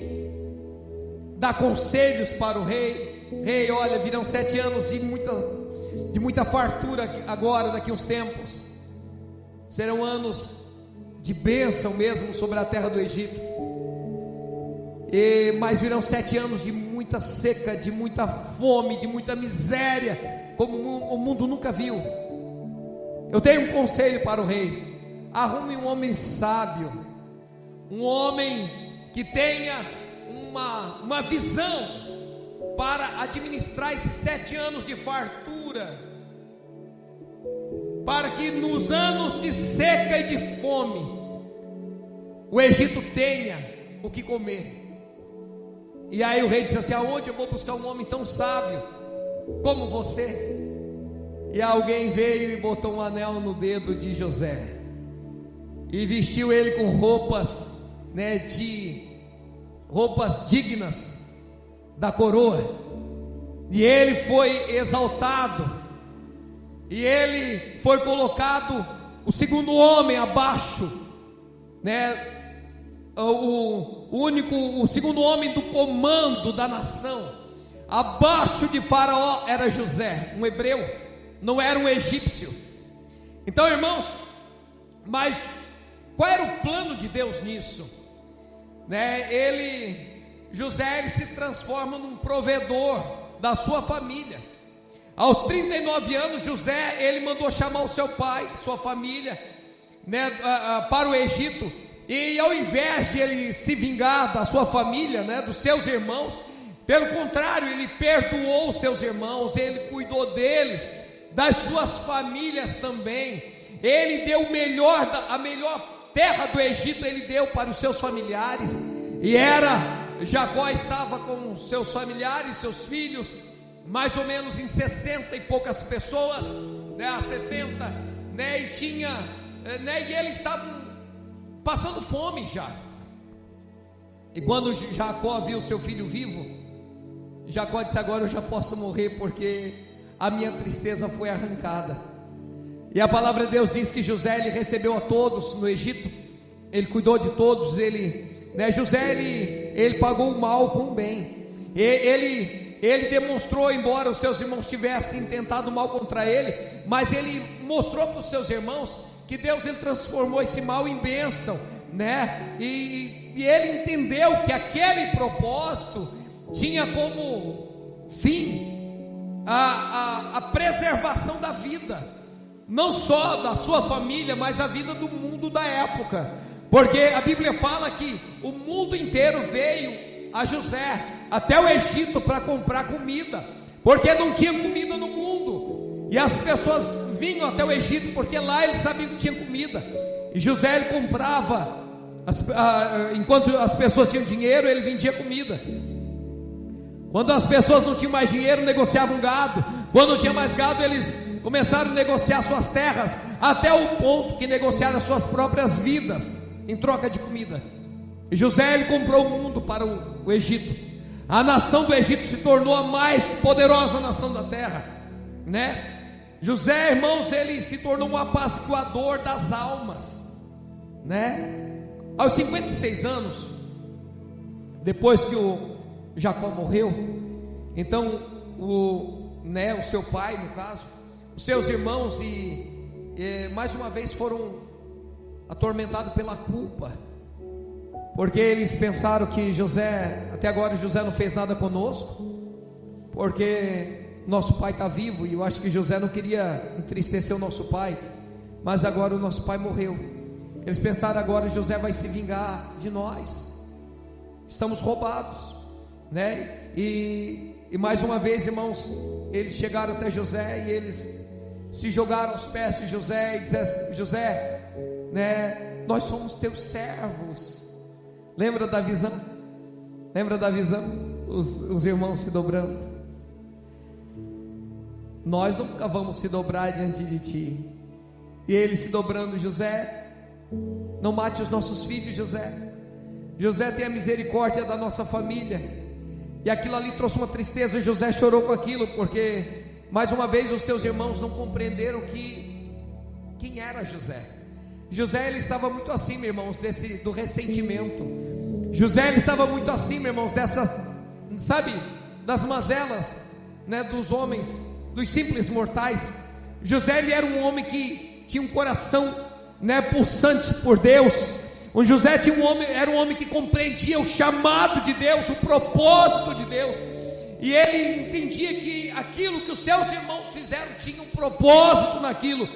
dá conselhos para o rei. Rei, olha, virão 7 anos de muita fartura agora, daqui uns tempos. Serão anos de bênção mesmo sobre a terra do Egito. Mas virão 7 anos de muita seca, de muita fome, de muita miséria, como o mundo nunca viu. Eu tenho um conselho para o rei: arrume um homem sábio, um homem que tenha uma visão para administrar esses 7 anos de fartura, para que nos anos de seca e de fome o Egito tenha o que comer. E aí o rei disse assim: aonde eu vou buscar um homem tão sábio como você? E alguém veio e botou um anel no dedo de José e vestiu ele com roupas, roupas dignas da coroa. E ele foi exaltado, e ele foi colocado o segundo homem abaixo, o segundo homem do comando da nação. Abaixo de Faraó era José, um hebreu, não era um egípcio. Então, irmãos, mas qual era o plano de Deus nisso? José ele se transforma num provedor da sua família. Aos 39 anos, José ele mandou chamar o seu pai, sua família, para o Egito. E ao invés de ele se vingar da sua família, dos seus irmãos, pelo contrário, ele perdoou os seus irmãos, ele cuidou deles, das suas famílias também. Ele deu a melhor terra do Egito, ele deu para os seus familiares. E Jacó estava com seus familiares, seus filhos, mais ou menos em 60 e poucas pessoas, a 70, e eles estavam passando fome já. E quando Jacó viu seu filho vivo, Jacó disse: agora eu já posso morrer, porque a minha tristeza foi arrancada. E a palavra de Deus diz que José ele recebeu a todos no Egito, ele cuidou de todos, José ele pagou o mal com o bem. Ele demonstrou, embora os seus irmãos tivessem tentado mal contra ele, mas ele mostrou para os seus irmãos que Deus ele transformou esse mal em bênção, e ele entendeu que aquele propósito tinha como fim a preservação da vida, não só da sua família, mas a vida do mundo da época, porque a Bíblia fala que o mundo inteiro veio a José até o Egito para comprar comida, porque não tinha comida no mundo, e as pessoas vinham até o Egito porque lá eles sabiam que tinha comida, e José ele comprava, enquanto as pessoas tinham dinheiro, ele vendia comida. Quando as pessoas não tinham mais dinheiro, negociavam gado. Quando não tinha mais gado, eles começaram a negociar suas terras, até o ponto que negociaram as suas próprias vidas em troca de comida. E José ele comprou o mundo para o Egito. A nação do Egito se tornou a mais poderosa nação da terra, José, irmãos, ele se tornou um apaziguador das almas, Aos 56 anos, depois que o Jacó morreu, então o seu pai, no caso, os seus irmãos mais uma vez foram atormentados pela culpa, porque eles pensaram que até agora José não fez nada conosco, porque nosso pai está vivo, e eu acho que José não queria entristecer o nosso pai, mas agora o nosso pai morreu. Eles pensaram: agora José vai se vingar de nós, estamos roubados, e mais uma vez, irmãos, eles chegaram até José e eles se jogaram aos pés de José e disseram: José, nós somos teus servos. Lembra da visão? Os irmãos se dobrando. Nós nunca vamos se dobrar diante de ti. E eles se dobrando: José, não mate os nossos filhos, José. José, tenha misericórdia da nossa família. E aquilo ali trouxe uma tristeza. José chorou com aquilo, porque mais uma vez os seus irmãos não compreenderam quem era José. José ele estava muito acima, irmãos, do ressentimento. José ele estava muito acima, irmãos, das mazelas, dos homens, dos simples mortais. José ele era um homem que tinha um coração, pulsante por Deus. O José era um homem que compreendia o chamado de Deus, o propósito de Deus, e ele entendia que aquilo que os seus irmãos fizeram tinha um propósito naquilo,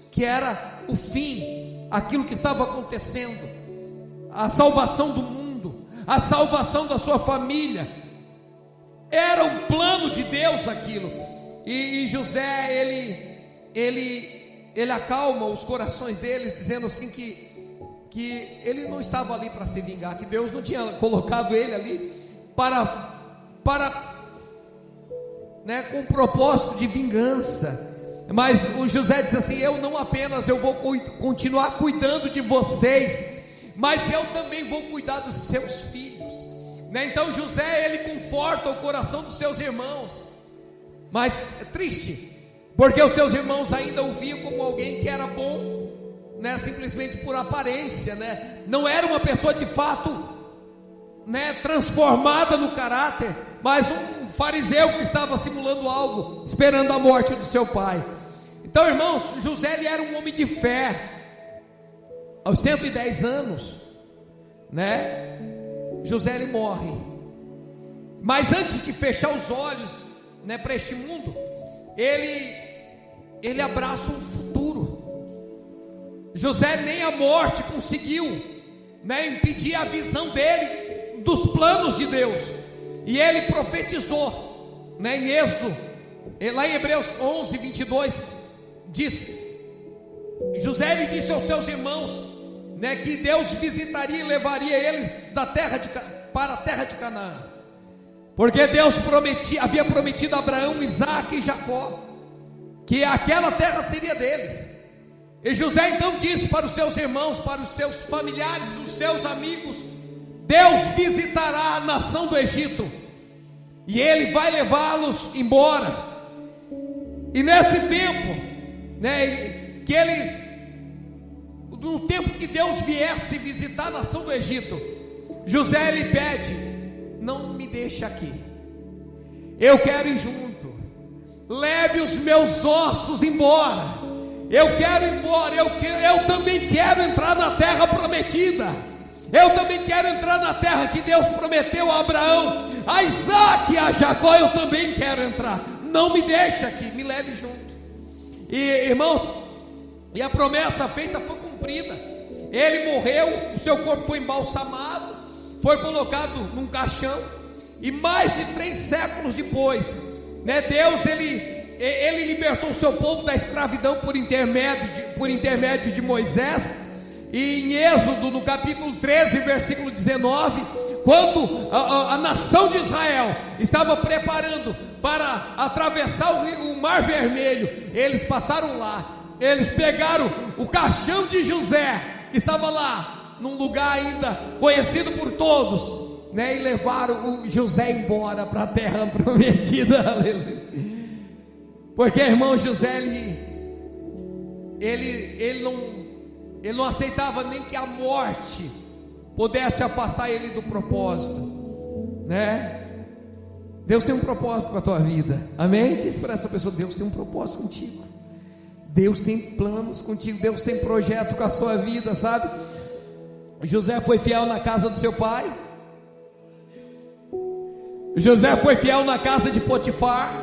que era o fim, aquilo que estava acontecendo, a salvação do mundo, a salvação da sua família. Era um plano de Deus aquilo. E José ele acalma os corações deles, dizendo assim que ele não estava ali para se vingar, que Deus não tinha colocado ele ali com um propósito de vingança. Mas o José disse assim: eu não apenas eu vou continuar cuidando de vocês, mas eu também vou cuidar dos seus filhos, né? Então José, ele conforta o coração dos seus irmãos, mas é triste, porque os seus irmãos ainda o viam como alguém que era bom, né? Simplesmente por aparência, né? Não era uma pessoa de fato, né, transformada no caráter, mas um fariseu que estava simulando algo, esperando a morte do seu pai. Então, irmãos, José, ele era um homem de fé. Aos 110 anos, né, José, ele morre. Mas antes de fechar os olhos, né, para este mundo, ele abraça um futuro. José, nem a morte conseguiu, né, impedir a visão dele dos planos de Deus. E ele profetizou, né, em Êxodo, lá em Hebreus 11, 22, diz: José, ele disse aos seus irmãos, né, que Deus visitaria e levaria eles para a terra de Canaã, porque Deus havia prometido a Abraão, Isaque e Jacó que aquela terra seria deles. E José então disse para os seus irmãos, para os seus familiares, os seus amigos: Deus visitará a nação do Egito e Ele vai levá-los embora. E nesse tempo, né, que eles, no tempo que Deus viesse visitar a nação do Egito, José, ele pede: não me deixe aqui, eu quero ir junto, leve os meus ossos embora, eu quero ir embora, eu também quero entrar na terra prometida, eu também quero entrar na terra que Deus prometeu a Abraão, a Isaque e a Jacó, eu também quero entrar, não me deixe aqui, me leve junto. E irmãos, e a promessa feita foi cumprida. Ele morreu, o seu corpo foi embalsamado, foi colocado num caixão, e mais de 3 séculos depois, né, Deus ele libertou o seu povo da escravidão por intermédio de Moisés. E em Êxodo, no capítulo 13, versículo 19, quando a nação de Israel estava preparando para atravessar o Mar Vermelho, eles passaram lá, eles pegaram o caixão de José, que estava lá, num lugar ainda conhecido por todos, né, e levaram o José embora para a terra prometida. Porque, irmão, José, ele não aceitava nem que a morte pudesse afastar ele do propósito, né? Deus tem um propósito com a tua vida, amém? Diz para essa pessoa: Deus tem um propósito contigo, Deus tem planos contigo, Deus tem projeto com a sua vida, sabe? José foi fiel na casa do seu pai, José foi fiel na casa de Potifar,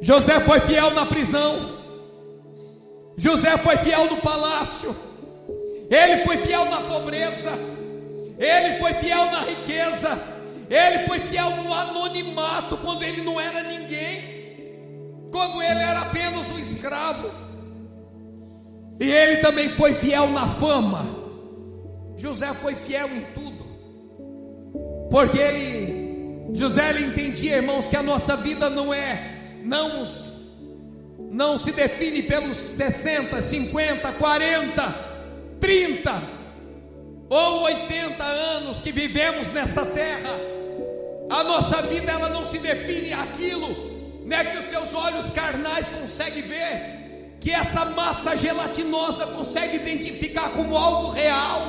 José foi fiel na prisão, José foi fiel no palácio, ele foi fiel na pobreza, ele foi fiel na riqueza, ele foi fiel no anonimato, quando ele não era ninguém, quando ele era apenas um escravo. E ele também foi fiel na fama. José foi fiel em tudo, porque José ele entendia, irmãos, que a nossa vida não se define pelos 60, 50, 40, 30 ou 80 anos que vivemos nessa terra. A nossa vida, ela não se define aquilo, né, que os teus olhos carnais conseguem ver, que essa massa gelatinosa consegue identificar como algo real,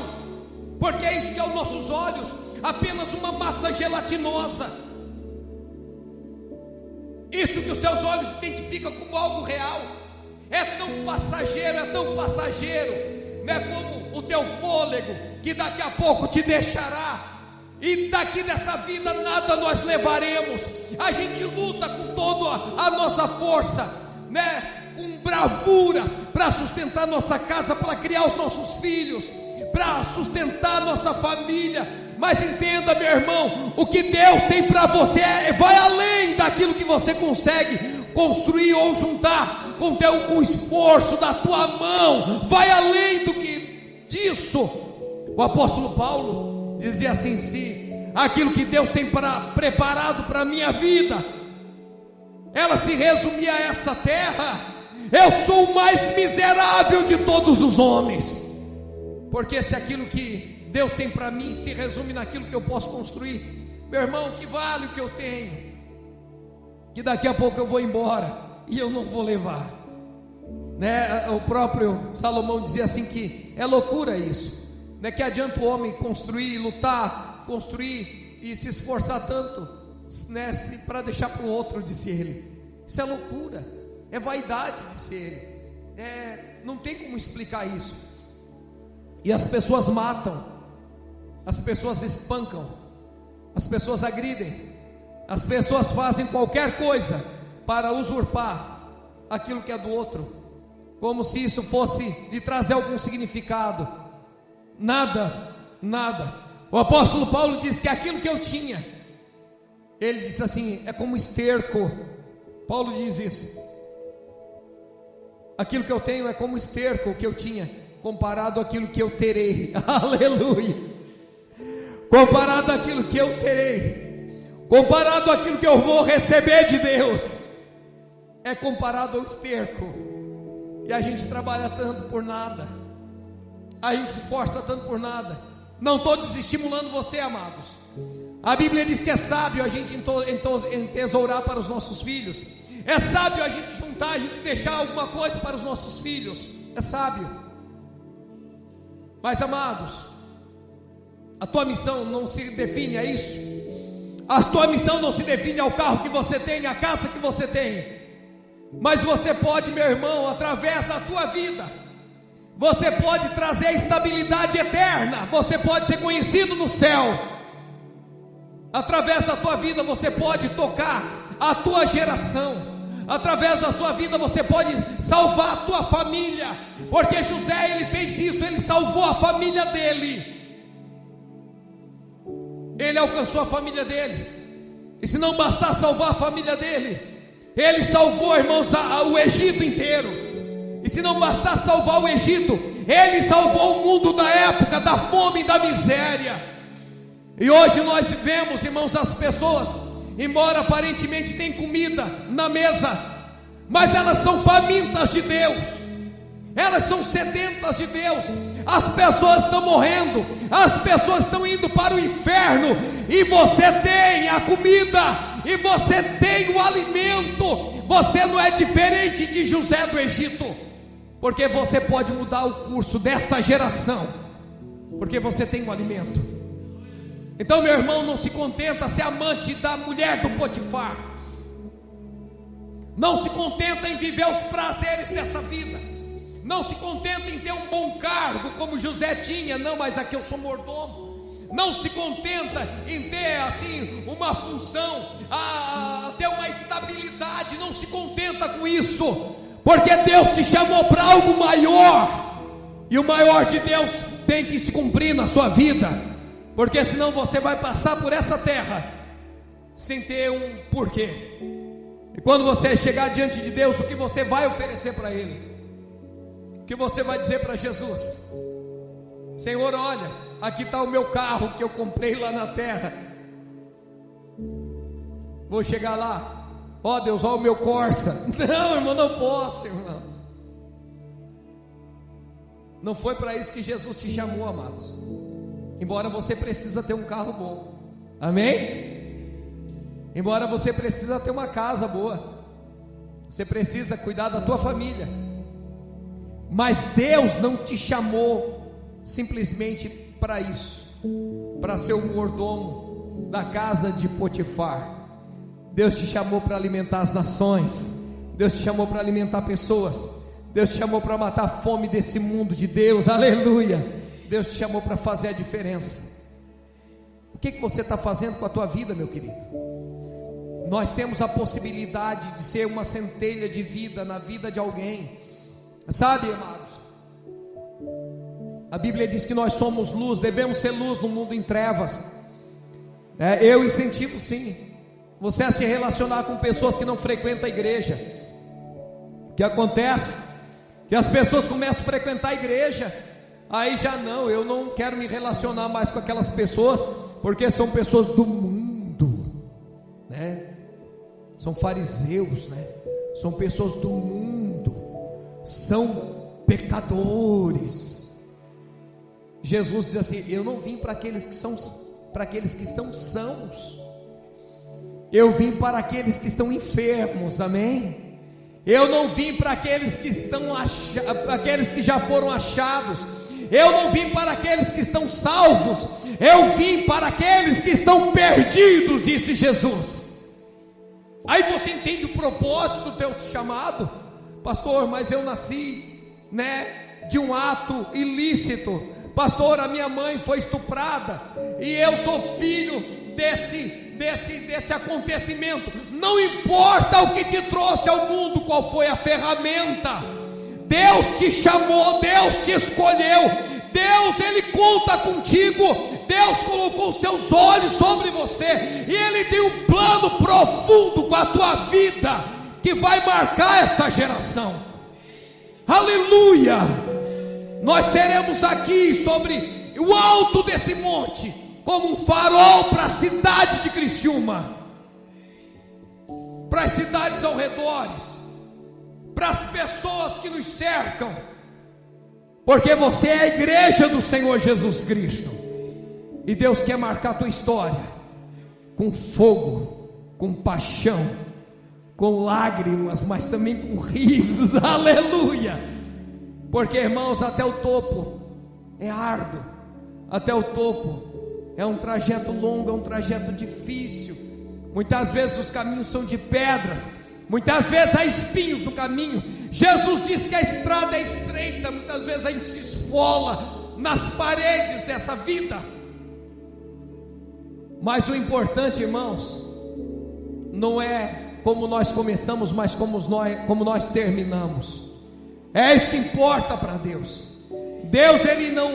porque é isso que aos nossos olhos, apenas uma massa gelatinosa. Isso que os teus olhos identificam como algo real é tão passageiro, né, como o teu fôlego, que daqui a pouco te deixará. E daqui dessa vida nada nós levaremos. A gente luta com toda a nossa força, né, com bravura, para sustentar nossa casa, para criar os nossos filhos, para sustentar nossa família. Mas entenda, meu irmão, o que Deus tem para você vai além daquilo que você consegue construir ou juntar com o esforço da tua mão. Vai além disso. O apóstolo Paulo dizia assim: se aquilo que Deus tem preparado para a minha vida, ela se resumia a essa terra, Eu sou o mais miserável de todos os homens. Porque se aquilo que Deus tem para mim se resume naquilo que eu posso construir, meu irmão, que vale o que eu tenho? Que daqui a pouco eu vou embora e eu não vou levar, né? O próprio Salomão dizia assim que é loucura isso, né? Que adianta o homem construir, lutar, construir e se esforçar tanto, né? Para deixar para o outro, disse ele. Isso é loucura, é vaidade, disse ele. Não tem como explicar isso. E as pessoas matam, as pessoas espancam, as pessoas agridem, as pessoas fazem qualquer coisa para usurpar aquilo que é do outro, como se isso fosse lhe trazer algum significado. Nada, nada. O apóstolo Paulo diz que aquilo que eu tinha, ele disse assim, é como esterco. Paulo diz isso. Aquilo que eu tenho é como esterco, o que eu tinha, comparado àquilo que eu terei. Aleluia. Comparado àquilo que eu terei, comparado àquilo que eu vou receber de Deus, é comparado ao esterco. E a gente trabalha tanto por nada, a gente se esforça tanto por nada. Não estou desestimulando você, amados. A Bíblia diz que é sábio a gente entesourar para os nossos filhos. É sábio a gente juntar, a gente deixar alguma coisa para os nossos filhos. É sábio. Mas, amados, a tua missão não se define a isso. A tua missão não se define ao carro que você tem, à casa que você tem. Mas você pode, meu irmão, através da tua vida, você pode trazer estabilidade eterna. Você pode ser conhecido no céu. Através da tua vida você pode tocar a tua geração. Através da sua vida você pode salvar a tua família. Porque José, ele fez isso, ele salvou a família dele. Ele alcançou a família dele. E se não bastar salvar a família dele, ele salvou, irmãos, o Egito inteiro. E se não bastar salvar o Egito, ele salvou o mundo da época da fome e da miséria. E hoje nós vemos, irmãos, as pessoas, embora aparentemente tenham comida na mesa, mas elas são famintas de Deus, elas são sedentas de Deus. As pessoas estão morrendo, as pessoas estão indo para o inferno, e você tem a comida, e você tem o alimento. Você não é diferente de José do Egito, porque você pode mudar o curso desta geração, porque você tem o alimento. Então, meu irmão, não se contenta ser amante da mulher do Potifar, não se contenta em viver os prazeres dessa vida, não se contenta em ter um bom cargo como José tinha. Não, mas aqui eu sou mordomo. Não se contenta em ter assim uma função, ter uma estabilidade. Não se contenta com isso, porque Deus te chamou para algo maior, e o maior de Deus tem que se cumprir na sua vida. Porque senão você vai passar por essa terra sem ter um porquê. E quando você chegar diante de Deus, o que você vai oferecer para Ele? O que você vai dizer para Jesus? Senhor, olha, aqui está o meu carro que eu comprei lá na terra. Vou chegar lá, ó Deus, ó o meu Corsa. Não, irmão, não posso, irmãos. Não foi para isso que Jesus te chamou, amados. Embora você precisa ter um carro bom, amém? Embora você precisa ter uma casa boa, você precisa cuidar da tua família, mas Deus não te chamou simplesmente para isso, para ser o mordomo da casa de Potifar. Deus te chamou para alimentar as nações, Deus te chamou para alimentar pessoas, Deus te chamou para matar a fome desse mundo de Deus, aleluia. Deus te chamou para fazer a diferença. O que você está fazendo com a tua vida, meu querido? Nós temos a possibilidade de ser uma centelha de vida na vida de alguém, sabe, amados? A Bíblia diz que nós somos luz, devemos ser luz no mundo em trevas. Eu incentivo sim você a se relacionar com pessoas que não frequentam a igreja. O que acontece? Que as pessoas começam a frequentar a igreja, aí já não, eu não quero me relacionar mais com aquelas pessoas, porque são pessoas do mundo, né? São fariseus, né? São pessoas do mundo. são pecadores. Jesus diz assim: eu não vim para aqueles que estão sãos, eu vim para aqueles que estão enfermos. Amém? Eu não vim para aqueles que aqueles que já foram achados. Eu não vim para aqueles que estão salvos. Eu vim para aqueles que estão perdidos, disse Jesus. Aí você entende o propósito do teu chamado. Pastor, mas eu nasci, de um ato ilícito. Pastor, a minha mãe foi estuprada e eu sou filho desse acontecimento. Não importa o que te trouxe ao mundo, qual foi a ferramenta. Deus te chamou, Deus te escolheu, Deus, Ele conta contigo. Deus colocou os seus olhos sobre você e Ele tem um plano profundo com a tua vida que vai marcar esta geração. Aleluia! Nós seremos aqui sobre o alto desse monte, como um farol para a cidade de Criciúma, para as cidades ao redores, para as pessoas que nos cercam, porque você é a igreja do Senhor Jesus Cristo, e Deus quer marcar a tua história com fogo, com paixão, com lágrimas, mas também com risos. Aleluia! Porque, irmãos, até o topo é árduo, até o topo é um trajeto longo, é um trajeto difícil. Muitas vezes os caminhos são de pedras, muitas vezes há espinhos no caminho. Jesus disse que a estrada é estreita, muitas vezes a gente se esfola nas paredes dessa vida. Mas o importante, irmãos, não é como nós começamos, mas como nós terminamos. É isso que importa para Deus. Deus, Ele não,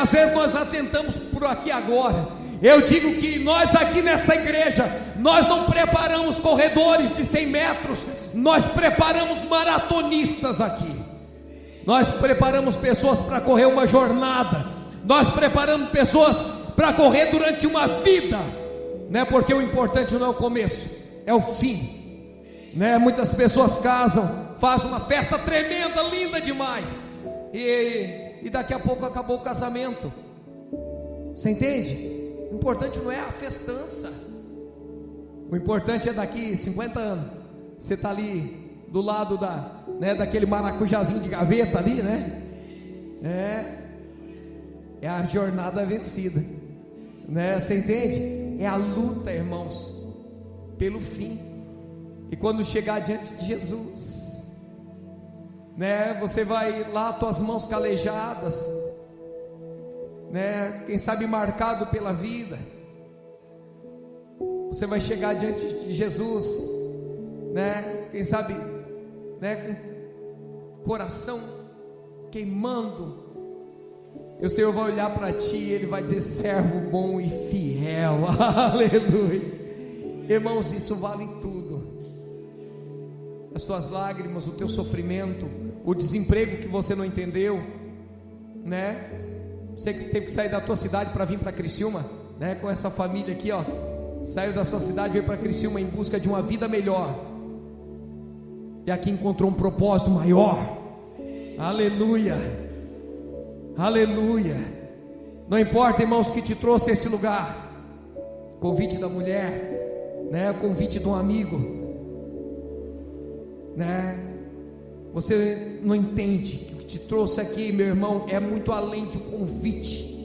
às vezes nós atentamos por aqui agora. Eu digo que nós aqui nessa igreja, nós não preparamos corredores de 100 metros, nós preparamos maratonistas aqui. Nós preparamos pessoas para correr uma jornada, nós preparamos pessoas para correr durante uma vida, porque o importante não é o começo, é o fim. Muitas pessoas casam, fazem uma festa tremenda, linda demais, e daqui a pouco acabou o casamento. Você entende? O importante não é a festança. O importante é daqui 50 anos você está ali do lado daquele maracujazinho de gaveta ali, é a jornada vencida, você entende? É a luta, irmãos, pelo fim. E quando chegar diante de Jesus, você vai lá, tuas mãos calejadas, quem sabe marcado pela vida. Você vai chegar diante de Jesus, quem sabe, com coração queimando. E o Senhor vai olhar para ti e Ele vai dizer: servo bom e fiel. Aleluia. Irmãos, isso vale tudo. As tuas lágrimas, o teu sofrimento, o desemprego que você não entendeu, Você que teve que sair da tua cidade para vir para Criciúma, com essa família aqui, saiu da sua cidade, veio para Criciúma em busca de uma vida melhor, e aqui encontrou um propósito maior. Aleluia, aleluia. Não importa, irmãos, que te trouxe a esse lugar, convite da mulher, convite de um amigo, você não entende que o que te trouxe aqui, meu irmão, é muito além de um convite.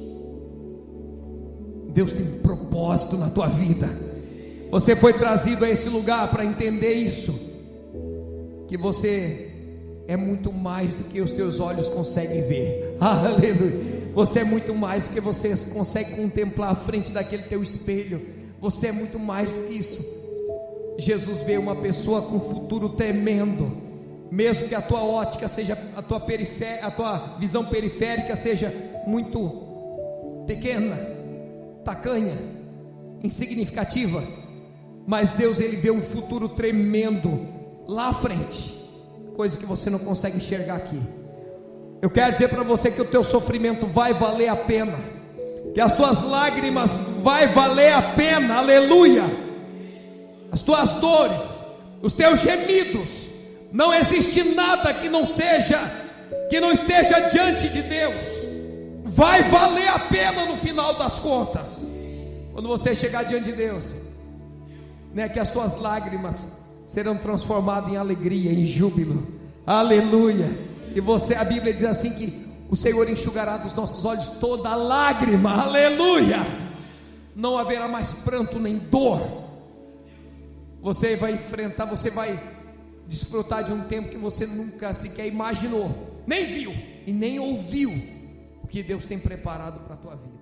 Deus tem um propósito na tua vida. Você foi trazido a esse lugar para entender isso, que você é muito mais do que os teus olhos conseguem ver. Aleluia. Você é muito mais do que você consegue contemplar à frente daquele teu espelho. Você é muito mais do que isso. Jesus vê uma pessoa com um futuro tremendo, mesmo que a tua ótica seja, a tua visão periférica seja muito pequena, tacanha, insignificativa, mas Deus, Ele vê um futuro tremendo lá à frente, coisa que você não consegue enxergar aqui. Eu quero dizer para você que o teu sofrimento vai valer a pena, que as tuas lágrimas vai valer a pena. Aleluia. As tuas dores, os teus gemidos, Não existe nada que não esteja diante de Deus. Vai valer a pena no final das contas. Quando você chegar diante de Deus, né, que as tuas lágrimas serão transformadas em alegria, em júbilo. Aleluia. E você, a Bíblia diz assim que o Senhor enxugará dos nossos olhos toda lágrima. Aleluia. Não haverá mais pranto nem dor. Você vai enfrentar, você vai desfrutar de um tempo que você nunca sequer imaginou, nem viu e nem ouviu o que Deus tem preparado para a tua vida.